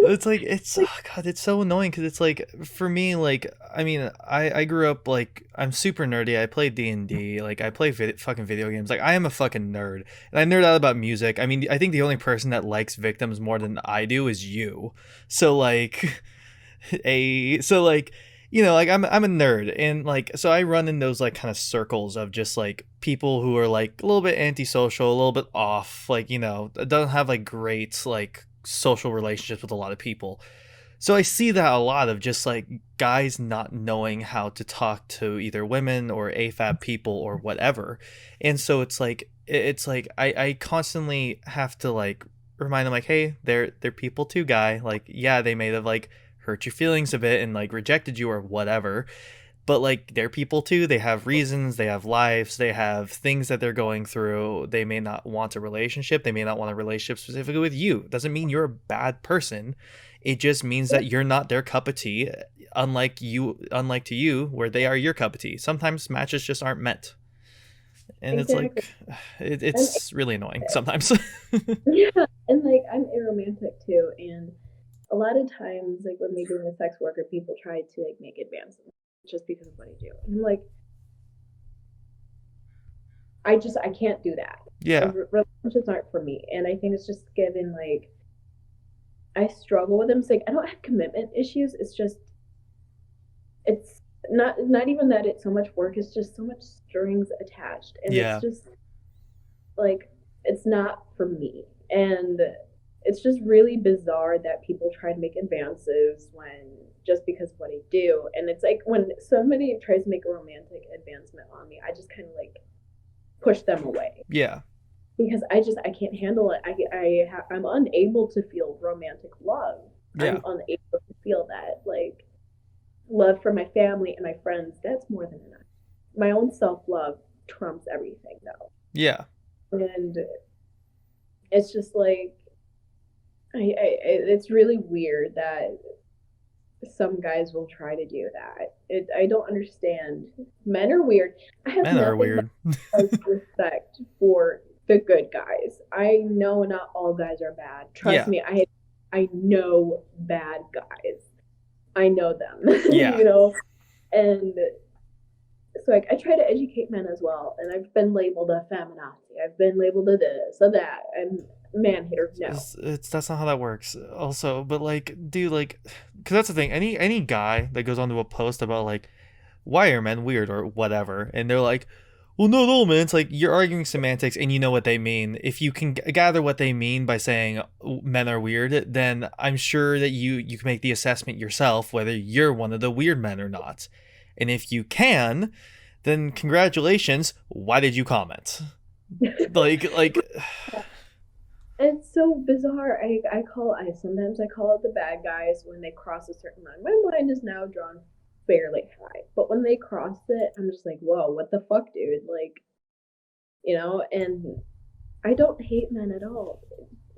It's like it's oh god, it's so annoying because it's like for me, like I mean, I grew up like I'm super nerdy. I play D&D, like I play fucking video games. Like I am a fucking nerd, and I nerd out about music. I mean, I think the only person that likes Victims more than I do is you. So like, so like like I'm a nerd and like so I run in those like kind of circles of just like people who are like a little bit antisocial, a little bit off, like don't have like great like social relationships with a lot of people. So I see that a lot of just like guys not knowing how to talk to either women or AFAB people or whatever. And so it's like I constantly have to like remind them like, hey, they're people too, guy. Like, yeah, they may have like hurt your feelings a bit and like rejected you or whatever. But like they're people too. They have reasons, they have lives, they have things that they're going through. They may not want a relationship. They may not want a relationship specifically with you. It doesn't mean you're a bad person. It just means that you're not their cup of tea, unlike to you, where they are your cup of tea. Sometimes matches just aren't meant. And it's Exactly. like And it's really annoying sometimes. yeah, and like I'm aromantic too, and a lot of times, like when me being a sex worker, people try to like make advances just because of what I do, and I'm like, I can't do that. Yeah. Relationships aren't for me, and I think it's just given like I struggle with them. It's like I don't have commitment issues. It's just it's not even that it's so much work. It's just so much strings attached, and it's Yeah. just like it's not for me, and it's just really bizarre that people try to make advances when just because of what I do. And it's like when somebody tries to make a romantic advancement on me, I just kind of like push them away Yeah. because I can't handle it. I'm unable to feel romantic love. I'm Yeah. unable to feel that like love for my family and my friends. That's more than enough. My own self love trumps everything though, Yeah. and it's just like it's really weird that some guys will try to do that. I don't understand. Men are weird. I have Men are nothing weird. but respect for the good guys. I know not all guys are bad. Trust Yeah. me, I know bad guys. I know them, Yeah. and so like I try to educate men as well. And I've been labeled a feminazi. I've been labeled a this, a that, and man hater. No, It's that's not how that works. Also, but like, dude, like, because that's the thing. Any guy that goes onto a post about like why are men weird or whatever, and they're like, well, no, man. It's like you're arguing semantics, and you know what they mean. If you can gather what they mean by saying men are weird, then I'm sure that you can make the assessment yourself whether you're one of the weird men or not. And if you can, then congratulations. Why did you comment? Like, it's so bizarre. I sometimes I call it the bad guys when they cross a certain line. My line is now drawn fairly high. But when they crossed it, I'm just like, whoa, what the fuck, dude? Like, and I don't hate men at all.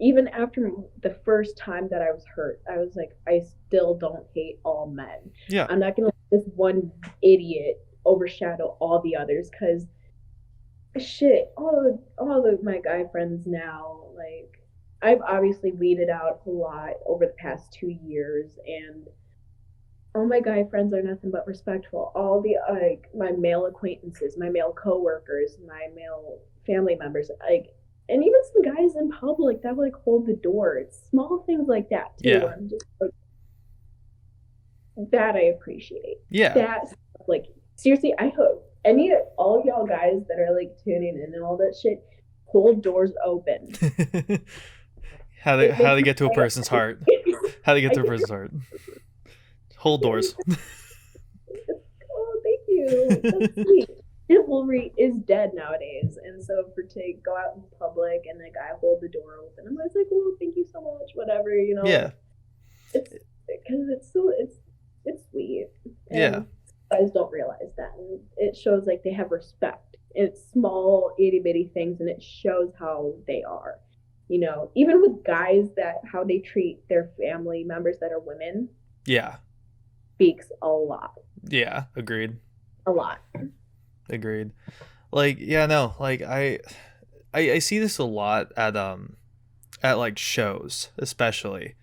Even after the first time that I was hurt, I was like, I still don't hate all men. Yeah. I'm not gonna let this one idiot overshadow all the others, because shit, all of my guy friends now, like, I've obviously weeded out a lot over the past 2 years, and all my guy friends are nothing but respectful. All the like my male acquaintances, my male coworkers, my male family members, like, and even some guys in public that like hold the door. It's small things like that too. Yeah. Where I'm just like, that I appreciate. Yeah. That, like, seriously, I hope any all of y'all guys that are like tuning in and all that shit, hold doors open. How they get to a person's heart. How they get to a person's heart. Hold doors. Oh, thank you. That's sweet. Chivalry is dead nowadays, and so for to go out in public and the guy hold the door open, I'm always like, "Oh, thank you so much." Whatever, Yeah. It's because it's sweet. And Yeah. guys don't realize that, and it shows like they have respect. It's small, itty bitty things, and it shows how they are. Even with guys, that how they treat their family members that are women Yeah. speaks a lot. Yeah. Agreed. A lot. Agreed. Like, yeah, no, like I see this a lot at like shows, especially,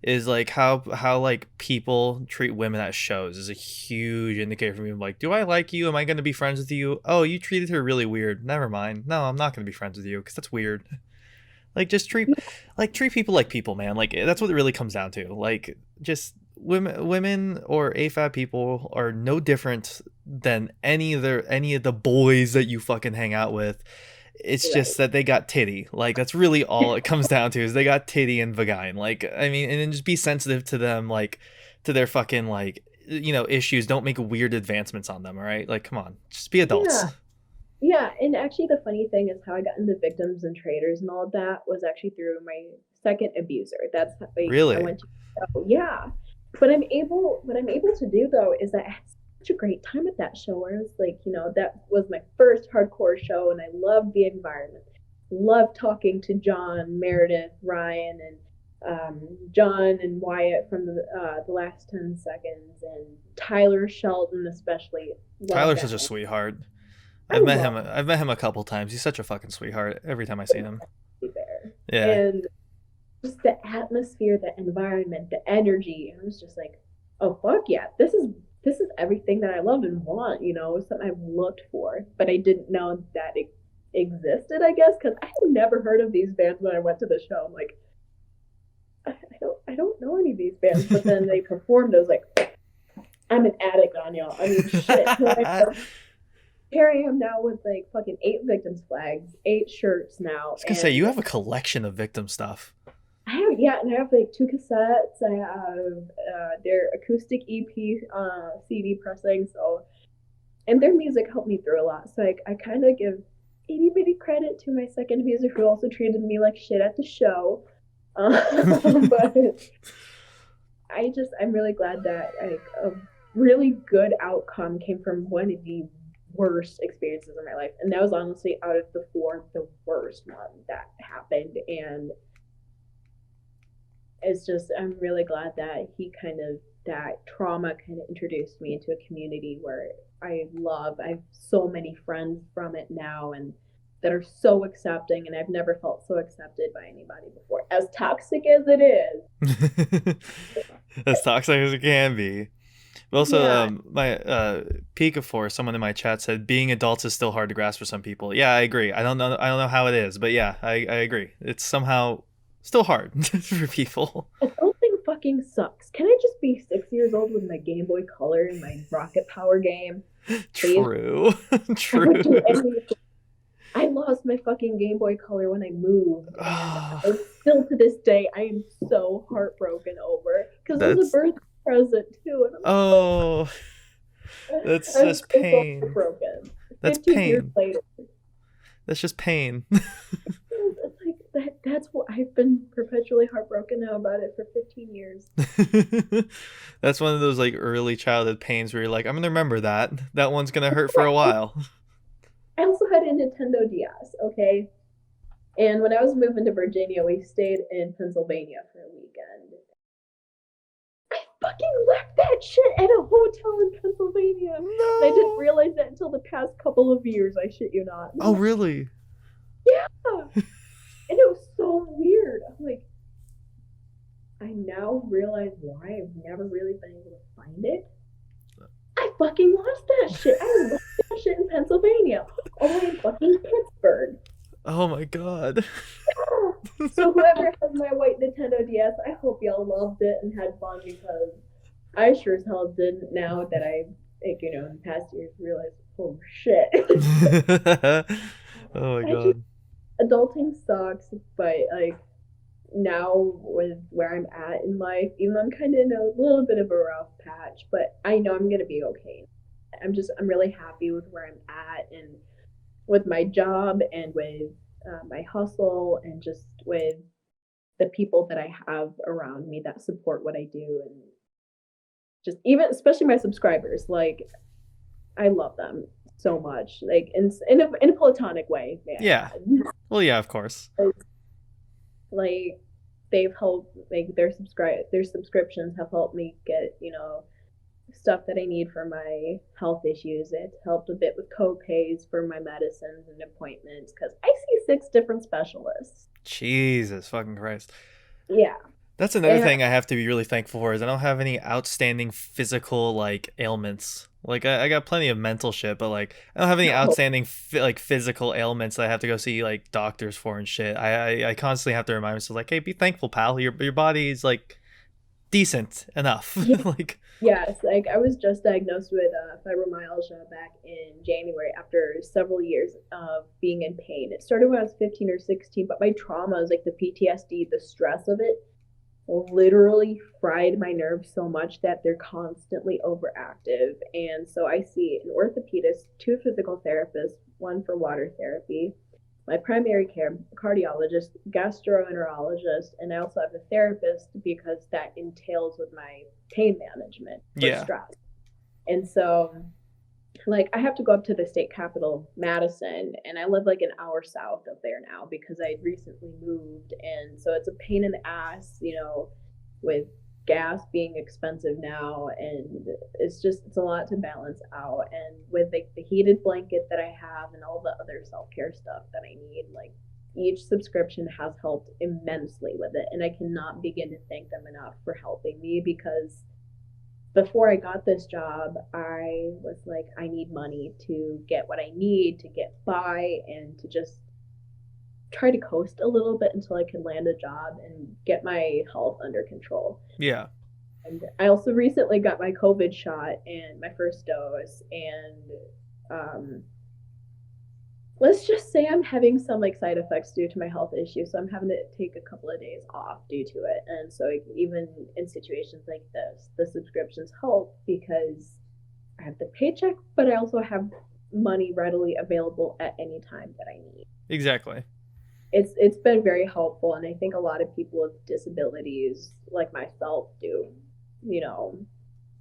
is like how like people treat women at shows is a huge indicator for me. I'm like, do I like you? Am I going to be friends with you? Oh, you treated her really weird. Never mind. No, I'm not going to be friends with you because that's weird. Like, just treat people like people, man. Like, that's what it really comes down to. Like, just women or AFAB people are no different than any of the boys that you fucking hang out with. It's just that they got titty. Like, that's really all it comes down to, is they got titty and vagina. Like, I mean, and then just be sensitive to them, like, to their fucking, like, issues. Don't make weird advancements on them, all right? Like, come on. Just be adults. Yeah, and actually the funny thing is how I got into victims and traders and all of that was actually through my second abuser. That's how Really? I went to. Oh, yeah. What I'm able to do though is that I had such a great time at that show, where I was like, that was my first hardcore show, and I loved the environment. Loved talking to John, Meredith, Ryan, and John and Wyatt from the last 10 seconds, and Tyler Shelton especially. Tyler's such a sweetheart. I've met him a couple times. He's such a fucking sweetheart every time I see him. Yeah. And just the atmosphere, the environment, the energy. I was just like, oh fuck yeah, this is everything that I love and want. Something I've looked for, but I didn't know that it existed. I guess because I had never heard of these bands when I went to the show. I'm like, I don't know any of these bands. But then they performed. I was like, I'm an addict on y'all. I mean, shit. Here I am now with like fucking 8 victims flags, 8 shirts now. I was gonna say, you have a collection of victim stuff. And I have like 2 cassettes. I have their acoustic EP CD pressing. So, and their music helped me through a lot. So I kind of give itty bitty credit to my second abuser, who also treated me like shit at the show. But I'm really glad that a really good outcome came from one of the worst experiences in my life, and that was honestly out of the 4 the worst one that happened. And it's just, I'm really glad that that trauma kind of introduced me into a community where I have so many friends from it now, and that are so accepting, and I've never felt so accepted by anybody before, as toxic as it is. As toxic as it can be. Also, my Pikafor, someone in my chat said, being adults is still hard to grasp for some people. Yeah, I agree. I don't know how it is, but yeah, I agree. It's somehow still hard for people. Adulting fucking sucks. Can I just be 6 years old with my Game Boy Color and my Rocket Power game? True. True. I lost my fucking Game Boy Color when I moved. And still to this day, I am so heartbroken over it, because it was a birthday present too. And that's just pain. Broken. That's pain. That's just pain. It's like that's know. I've been perpetually heartbroken now about it for 15 years. That's one of those like early childhood pains where you're like, I'm gonna remember that. That one's gonna hurt for a while. I also had a Nintendo DS, okay? And when I was moving to Virginia, we stayed in Pennsylvania for a weekend. I fucking left that shit at a hotel in Pennsylvania. And I didn't No. realize that until the past couple of years, I shit you not. Oh, really? Yeah. And it was so weird. I'm like, I now realize why I've never really been able to find it. I fucking lost that shit. I lost that shit in Pennsylvania. All the way in fucking Pittsburgh. Oh my god. So whoever has my white Nintendo DS, I hope y'all loved it and had fun because I sure as hell didn't now that I, like, in the past years realized, oh shit. Oh my I just, god. adulting sucks, but like now with where I'm at in life, even though I'm kind of in a little bit of a rough patch, but I know I'm gonna be okay. I'm really happy with where I'm at and with my job and with my hustle and just with the people that I have around me that support what I do and just even especially my subscribers. Like I love them so much, like in a platonic way, may I Yeah. add. Well, yeah, of course. Like they've helped like their subscriptions have helped me get stuff that I need for my health issues. It's helped a bit with co-pays for my medicines and appointments because I see 6 different specialists. Jesus fucking Christ. Yeah. That's another And thing I have to be really thankful for is I don't have any outstanding physical like ailments. Like I got plenty of mental shit, but like I don't have any no, outstanding like physical ailments that I have to go see like doctors for and shit. I constantly have to remind myself like, hey, be thankful, pal. Your body is like decent enough. yeah, Like yes, like I was just diagnosed with fibromyalgia back in January after several years of being in pain. It started when I was 15 or 16, but my trauma is like the PTSD, the stress of it literally fried my nerves so much that they're constantly overactive. And so I see an orthopedist, 2 physical therapists, one for water therapy, my primary care cardiologist, gastroenterologist, and I also have a therapist because that entails with my pain management for yeah. stress. And so like I have to go up to the state capital, Madison, and I live like an hour south of there now because I recently moved, and so it's a pain in the ass, with gas being expensive now, and it's a lot to balance out, and with like the heated blanket that I have and all the other self care stuff that I need, like each subscription has helped immensely with it, and I cannot begin to thank them enough for helping me because before I got this job, I was like, I need money to get what I need to get by and to just try to coast a little bit until I can land a job and get my health under control. Yeah. And I also recently got my COVID shot and my first dose, and let's just say I'm having some like side effects due to my health issues. So I'm having to take a couple of days off due to it. And so even in situations like this, the subscriptions help because I have the paycheck, but I also have money readily available at any time that I need. Exactly. It's been very helpful, and I think a lot of people with disabilities like myself do, you know,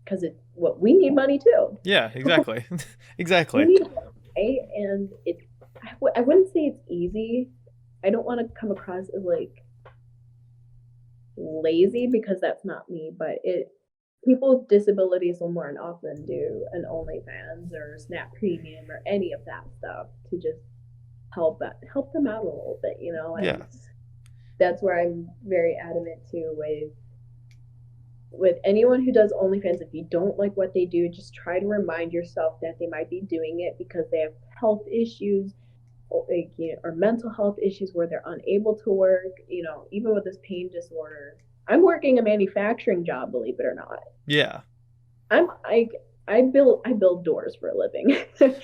because it what we need money too. Yeah, exactly. We Exactly. need money, and I wouldn't say it's easy. I don't want to come across as like lazy because that's not me, but people with disabilities will more often do an OnlyFans or Snap Premium or any of that stuff to just help them out a little bit. Yeah. And that's where I'm very adamant too with anyone who does OnlyFans. If you don't like what they do, just try to remind yourself that they might be doing it because they have health issues or mental health issues where they're unable to work. Even with this pain disorder, I'm working a manufacturing job, believe it or not. Yeah. I build doors for a living.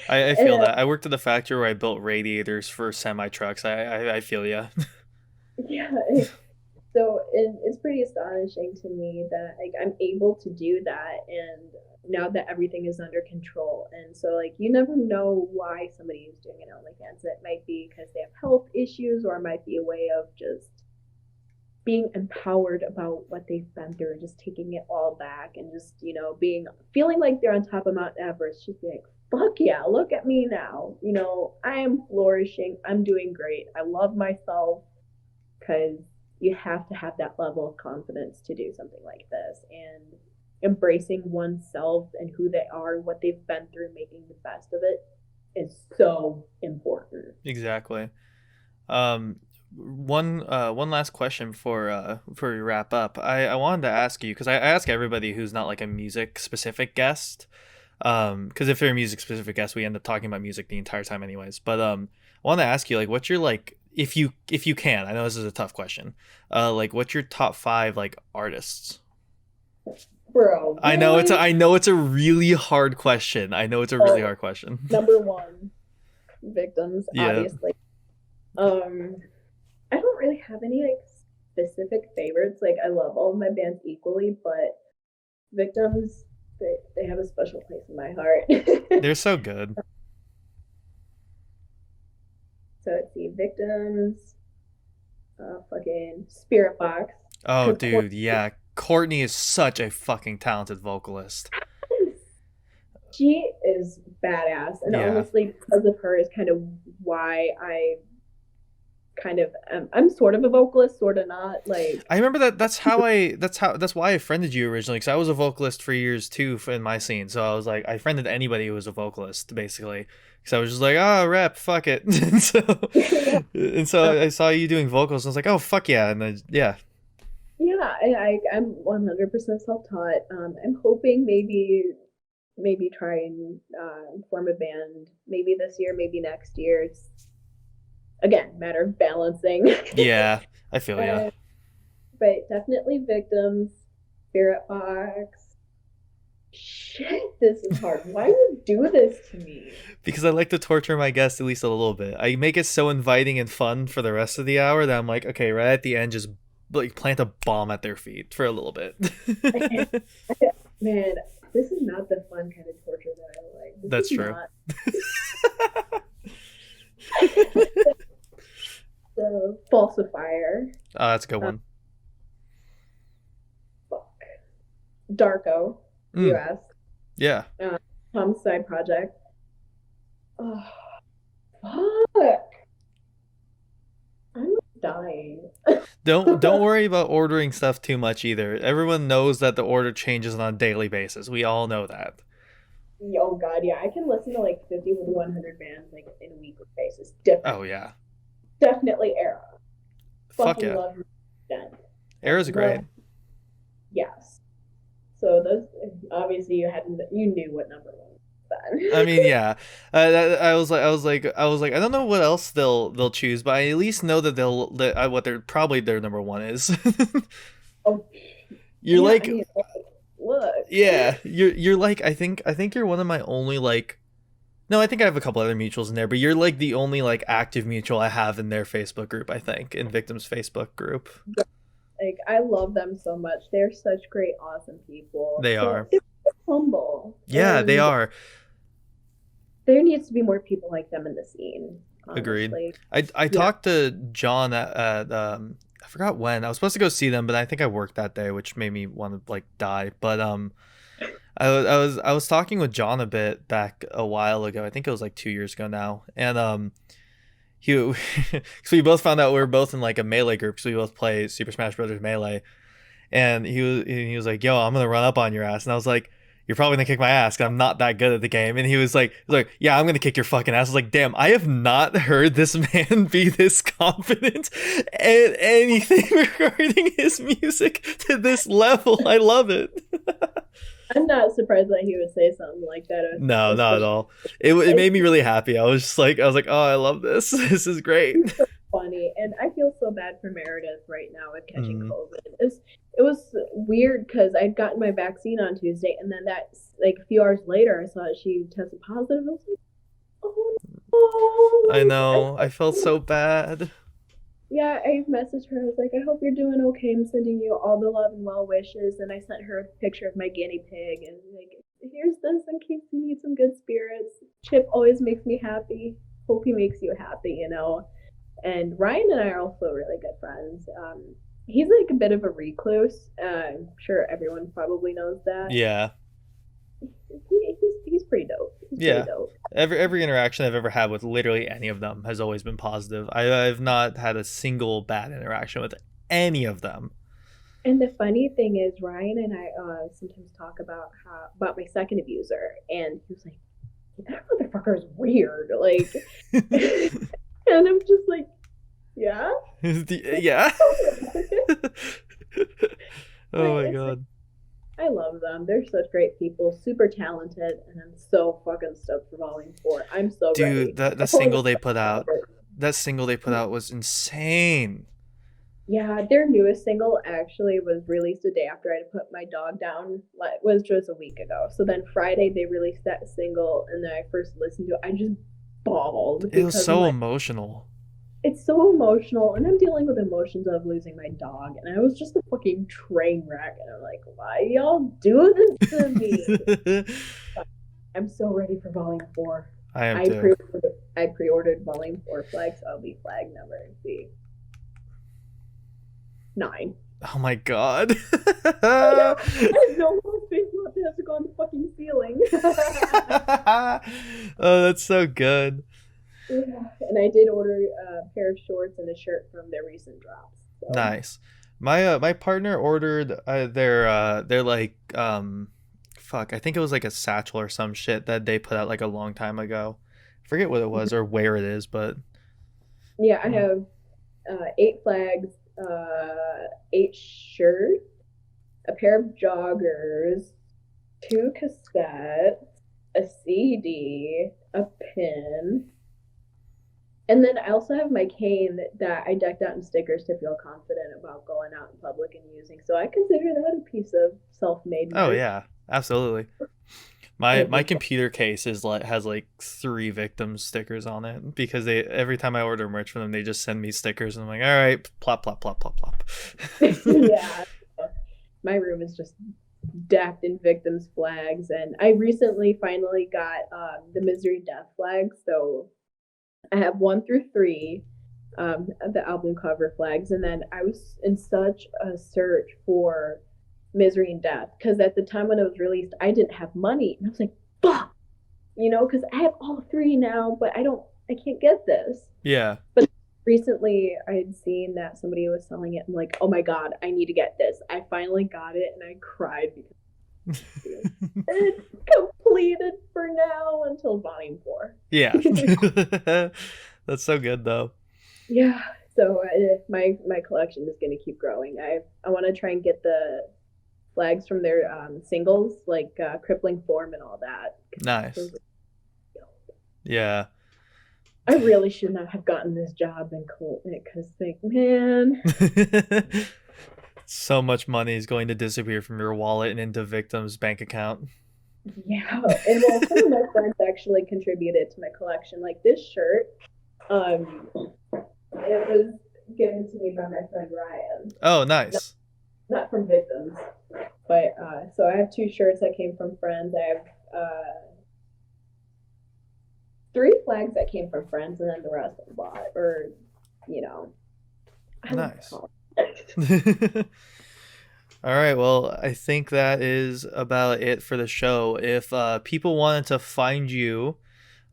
I feel And that. I worked at the factory where I built radiators for semi trucks. I feel ya. yeah, so it's pretty astonishing to me that like I'm able to do that, and now that everything is under control. And so like you never know why somebody is doing an OnlyFans. It might be because they have health issues, or it might be a way of just being empowered about what they've been through and just taking it all back and just, being feeling like they're on top of Mount Everest, just being like, fuck yeah, look at me now. I am flourishing. I'm doing great. I love myself, because you have to have that level of confidence to do something like this, and embracing oneself and who they are, what they've been through, making the best of it is so important. Exactly. Um, one last question before we wrap up. I wanted to ask you because I ask everybody who's not like a music specific guest. Because if they're a music specific guest, we end up talking about music the entire time, anyways. But I want to ask you like, what's your like, if you can, I know this is a tough question. Like, what's your top five like artists? Bro, really? I know it's a really hard question. I know it's a really Oh, hard question. number one, Victims, Yeah. obviously. Um, I don't really have any like specific favorites. Like, I love all of my bands equally, but Victims, they have a special place in my heart. They're so good. So let's see, Victims, fucking Spirit Box. Oh, Of course, dude, yeah. Courtney is such a fucking talented vocalist. she is badass, and Yeah. honestly, because of her is kind of why I kind of I'm sort of a vocalist, sort of not. Like, I remember that. That's why I friended you originally because I was a vocalist for years too in my scene. So I was like, I friended anybody who was a vocalist basically because I was just like, oh, rap, fuck it. yeah, And so I saw you doing vocals and I was like, oh, fuck yeah, and then yeah, yeah, I'm 100% self-taught. I'm hoping maybe try and form a band maybe this year, maybe next year. It's again matter of balancing. yeah, I feel ya. uh, but definitely Victims, Spirit Box. Shit, this is hard. Why do you do this to me? Because I like to torture my guests at least a little bit. I make it so inviting and fun for the rest of the hour that I'm like, okay, right at the end, just like plant a bomb at their feet for a little bit. Man, this is not the fun kind of torture that I like. This That's is true. not. The Falsifier. Oh, that's a good Uh, one. Fuck. Darko, Mm, US. yeah. Uh, Tom's side project. Oh, fuck. I'm dying. Don't worry about ordering stuff too much either. Everyone knows that the order changes on a daily basis. We all know that. Oh god, yeah, I can listen to like 50 to 100 bands like in a weekly basis. Different, Oh yeah. definitely era. Fuck Fucking yeah. love Jen. Like, Era's love, great. yes. So those obviously you knew what number one was I mean, then. yeah. I don't know what else they'll choose, but I at least know that what they're probably their number one is. Oh You're yeah, I like, mean, look. yeah, you're like, I think you're one of my only like. No, I think I have a couple other mutuals in there, but you're like the only like active mutual I have in their Facebook group. I think in Victims Facebook group. Like, I love them so much. They're such great, awesome people. They So are. they're humble, Yeah, they and are. there needs to be more people like them in the scene. Agreed. Honestly, I yeah. talked to John at I forgot when. I was supposed to go see them, but I think I worked that day, which made me want to like die. But I was talking with John a bit back a while ago. I think it was like 2 years ago now. And he so we both found out we were both in like a melee group because we both play Super Smash Brothers Melee. And he was like, "Yo, I'm gonna run up on your ass," and I was like, "You're probably gonna kick my ass 'cause I'm not that good at the game." And he was like, "Yeah, I'm gonna kick your fucking ass." I was like, "Damn, I have not heard this man be this confident at anything regarding his music to this level. I love it." I'm not surprised that he would say something like that, No, not at especially all. It it's made me really happy. I was like, "Oh, I love this. This is great." funny. And I feel so bad for Meredith right now with catching Mm, COVID. It was weird because I'd gotten my vaccine on Tuesday, and then that like a few hours later, I saw that she tested positive. I was like, I oh, know. I felt so bad. yeah, I messaged her. I was like, I hope you're doing okay. I'm sending you all the love and well wishes. And I sent her a picture of my guinea pig and like, here's this in case you need some good spirits. Chip always makes me happy. Hope he makes you happy. And Ryan and I are also really good friends. he's like a bit of a recluse. I'm sure everyone probably knows that. Yeah. He's pretty dope. He's pretty Yeah. dope. Every interaction I've ever had with literally any of them has always been positive. I've not had a single bad interaction with any of them. And the funny thing is, Ryan and I sometimes talk about about my second abuser, and he was like, "That motherfucker is weird." Like, and I'm just like, "Yeah." Yeah. Oh my god. I love them. They're such great people, super talented, and I'm so fucking stoked for Volume 4. I'm so ready. Dude, that single they put out was insane. Yeah, their newest single actually was released a day after I put my dog down. Like, was just a week ago. So then Friday they released that single, and then I first listened to it. I just bawled It was because so emotional. it's so emotional, and I'm dealing with emotions of losing my dog, and I was just a fucking train wreck, and I'm like, why y'all do this to me? I'm so ready for Volume 4. I am too. I pre-ordered Volume 4 flag, so I'll be flag number, see, 9. Oh my god. I have no more space left. It has to go on the fucking ceiling. Oh, that's so good. Yeah. And I did order a pair of shorts and a shirt from their recent drops. So. Nice. My partner ordered their like fuck, I think it was like a satchel or some shit that they put out like a long time ago. I forget what it was or where it is, but yeah, I have 8 flags, 8 shirts, a pair of joggers, 2 cassettes, a CD, a pin, and then I also have my cane that I decked out in stickers to feel confident about going out in public and using. So I consider that a piece of self-made oh merch. yeah, absolutely. My computer case is like has like 3 victim stickers on it because they every time I order merch from them they just send me stickers and I'm like, all right, plop plop plop plop plop. Yeah, my room is just decked in victims flags, and I recently finally got the Misery Death flags. So I have 1 through 3, the album cover flags, and then I was in such a search for Misery and Death because at the time when it was released, I didn't have money, and I was like, "Fuck," because I have all 3 now, but I can't get this. Yeah. But recently, I had seen that somebody was selling it. I'm like, "Oh my god, I need to get this!" I finally got it, and I cried because it's completed for now until Volume 4. Yeah. That's so good though. Yeah. So my collection is going to keep growing. I want to try and get the flags from their singles, like Crippling Form and all that. Nice. Yeah. I really should not have gotten this job in Colton because, man. So much money is going to disappear from your wallet and into victim's bank account. Yeah, and well, some of my friends actually contributed to my collection. Like this shirt, it was given to me by my friend Ryan. Oh, nice. Not from victims, but so I have 2 shirts that came from friends. I have 3 flags that came from friends, and then the rest I bought, or Nice. All right, well, I think that is about it for the show. If people wanted to find you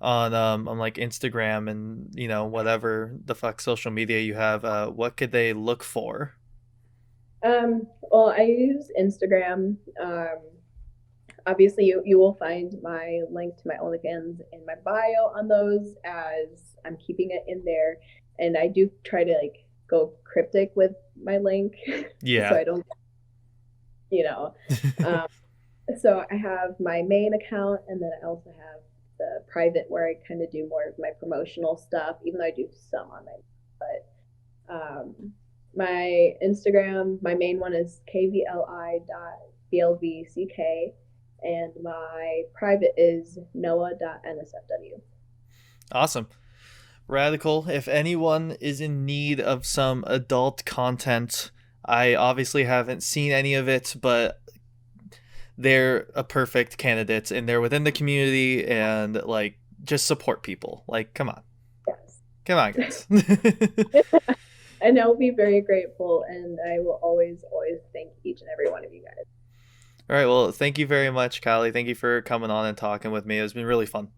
on like Instagram and whatever the fuck social media you have, what could they look for? Well, I use Instagram. Obviously, you will find my link to my OnlyFans in my bio on those, as I'm keeping it in there, and I do try to like go cryptic with my link. Yeah. So I don't, so I have my main account, and then I also have the private where I kind of do more of my promotional stuff, even though I do some on my, but my Instagram, my main one is kvli.blvck, and my private is noah.nsfw. Awesome. Radical. If anyone is in need of some adult content, I obviously haven't seen any of it, but they're a perfect candidate and they're within the community and like just support people. Like, come on. Yes. Come on, guys. And I'll be very grateful, and I will always, always thank each and every one of you guys. All right, well, thank you very much, Callie. Thank you for coming on and talking with me. It's been really fun.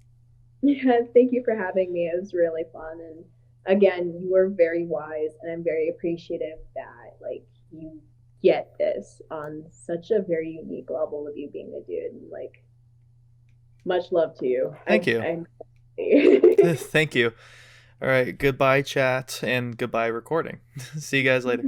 Yeah, thank you for having me. It was really fun. And again, you were very wise, and I'm very appreciative that like you get this on such a very unique level of you being a dude. And like much love to you. Thank you. I'm Thank you. All right, goodbye, chat, and goodbye, recording. See you guys later.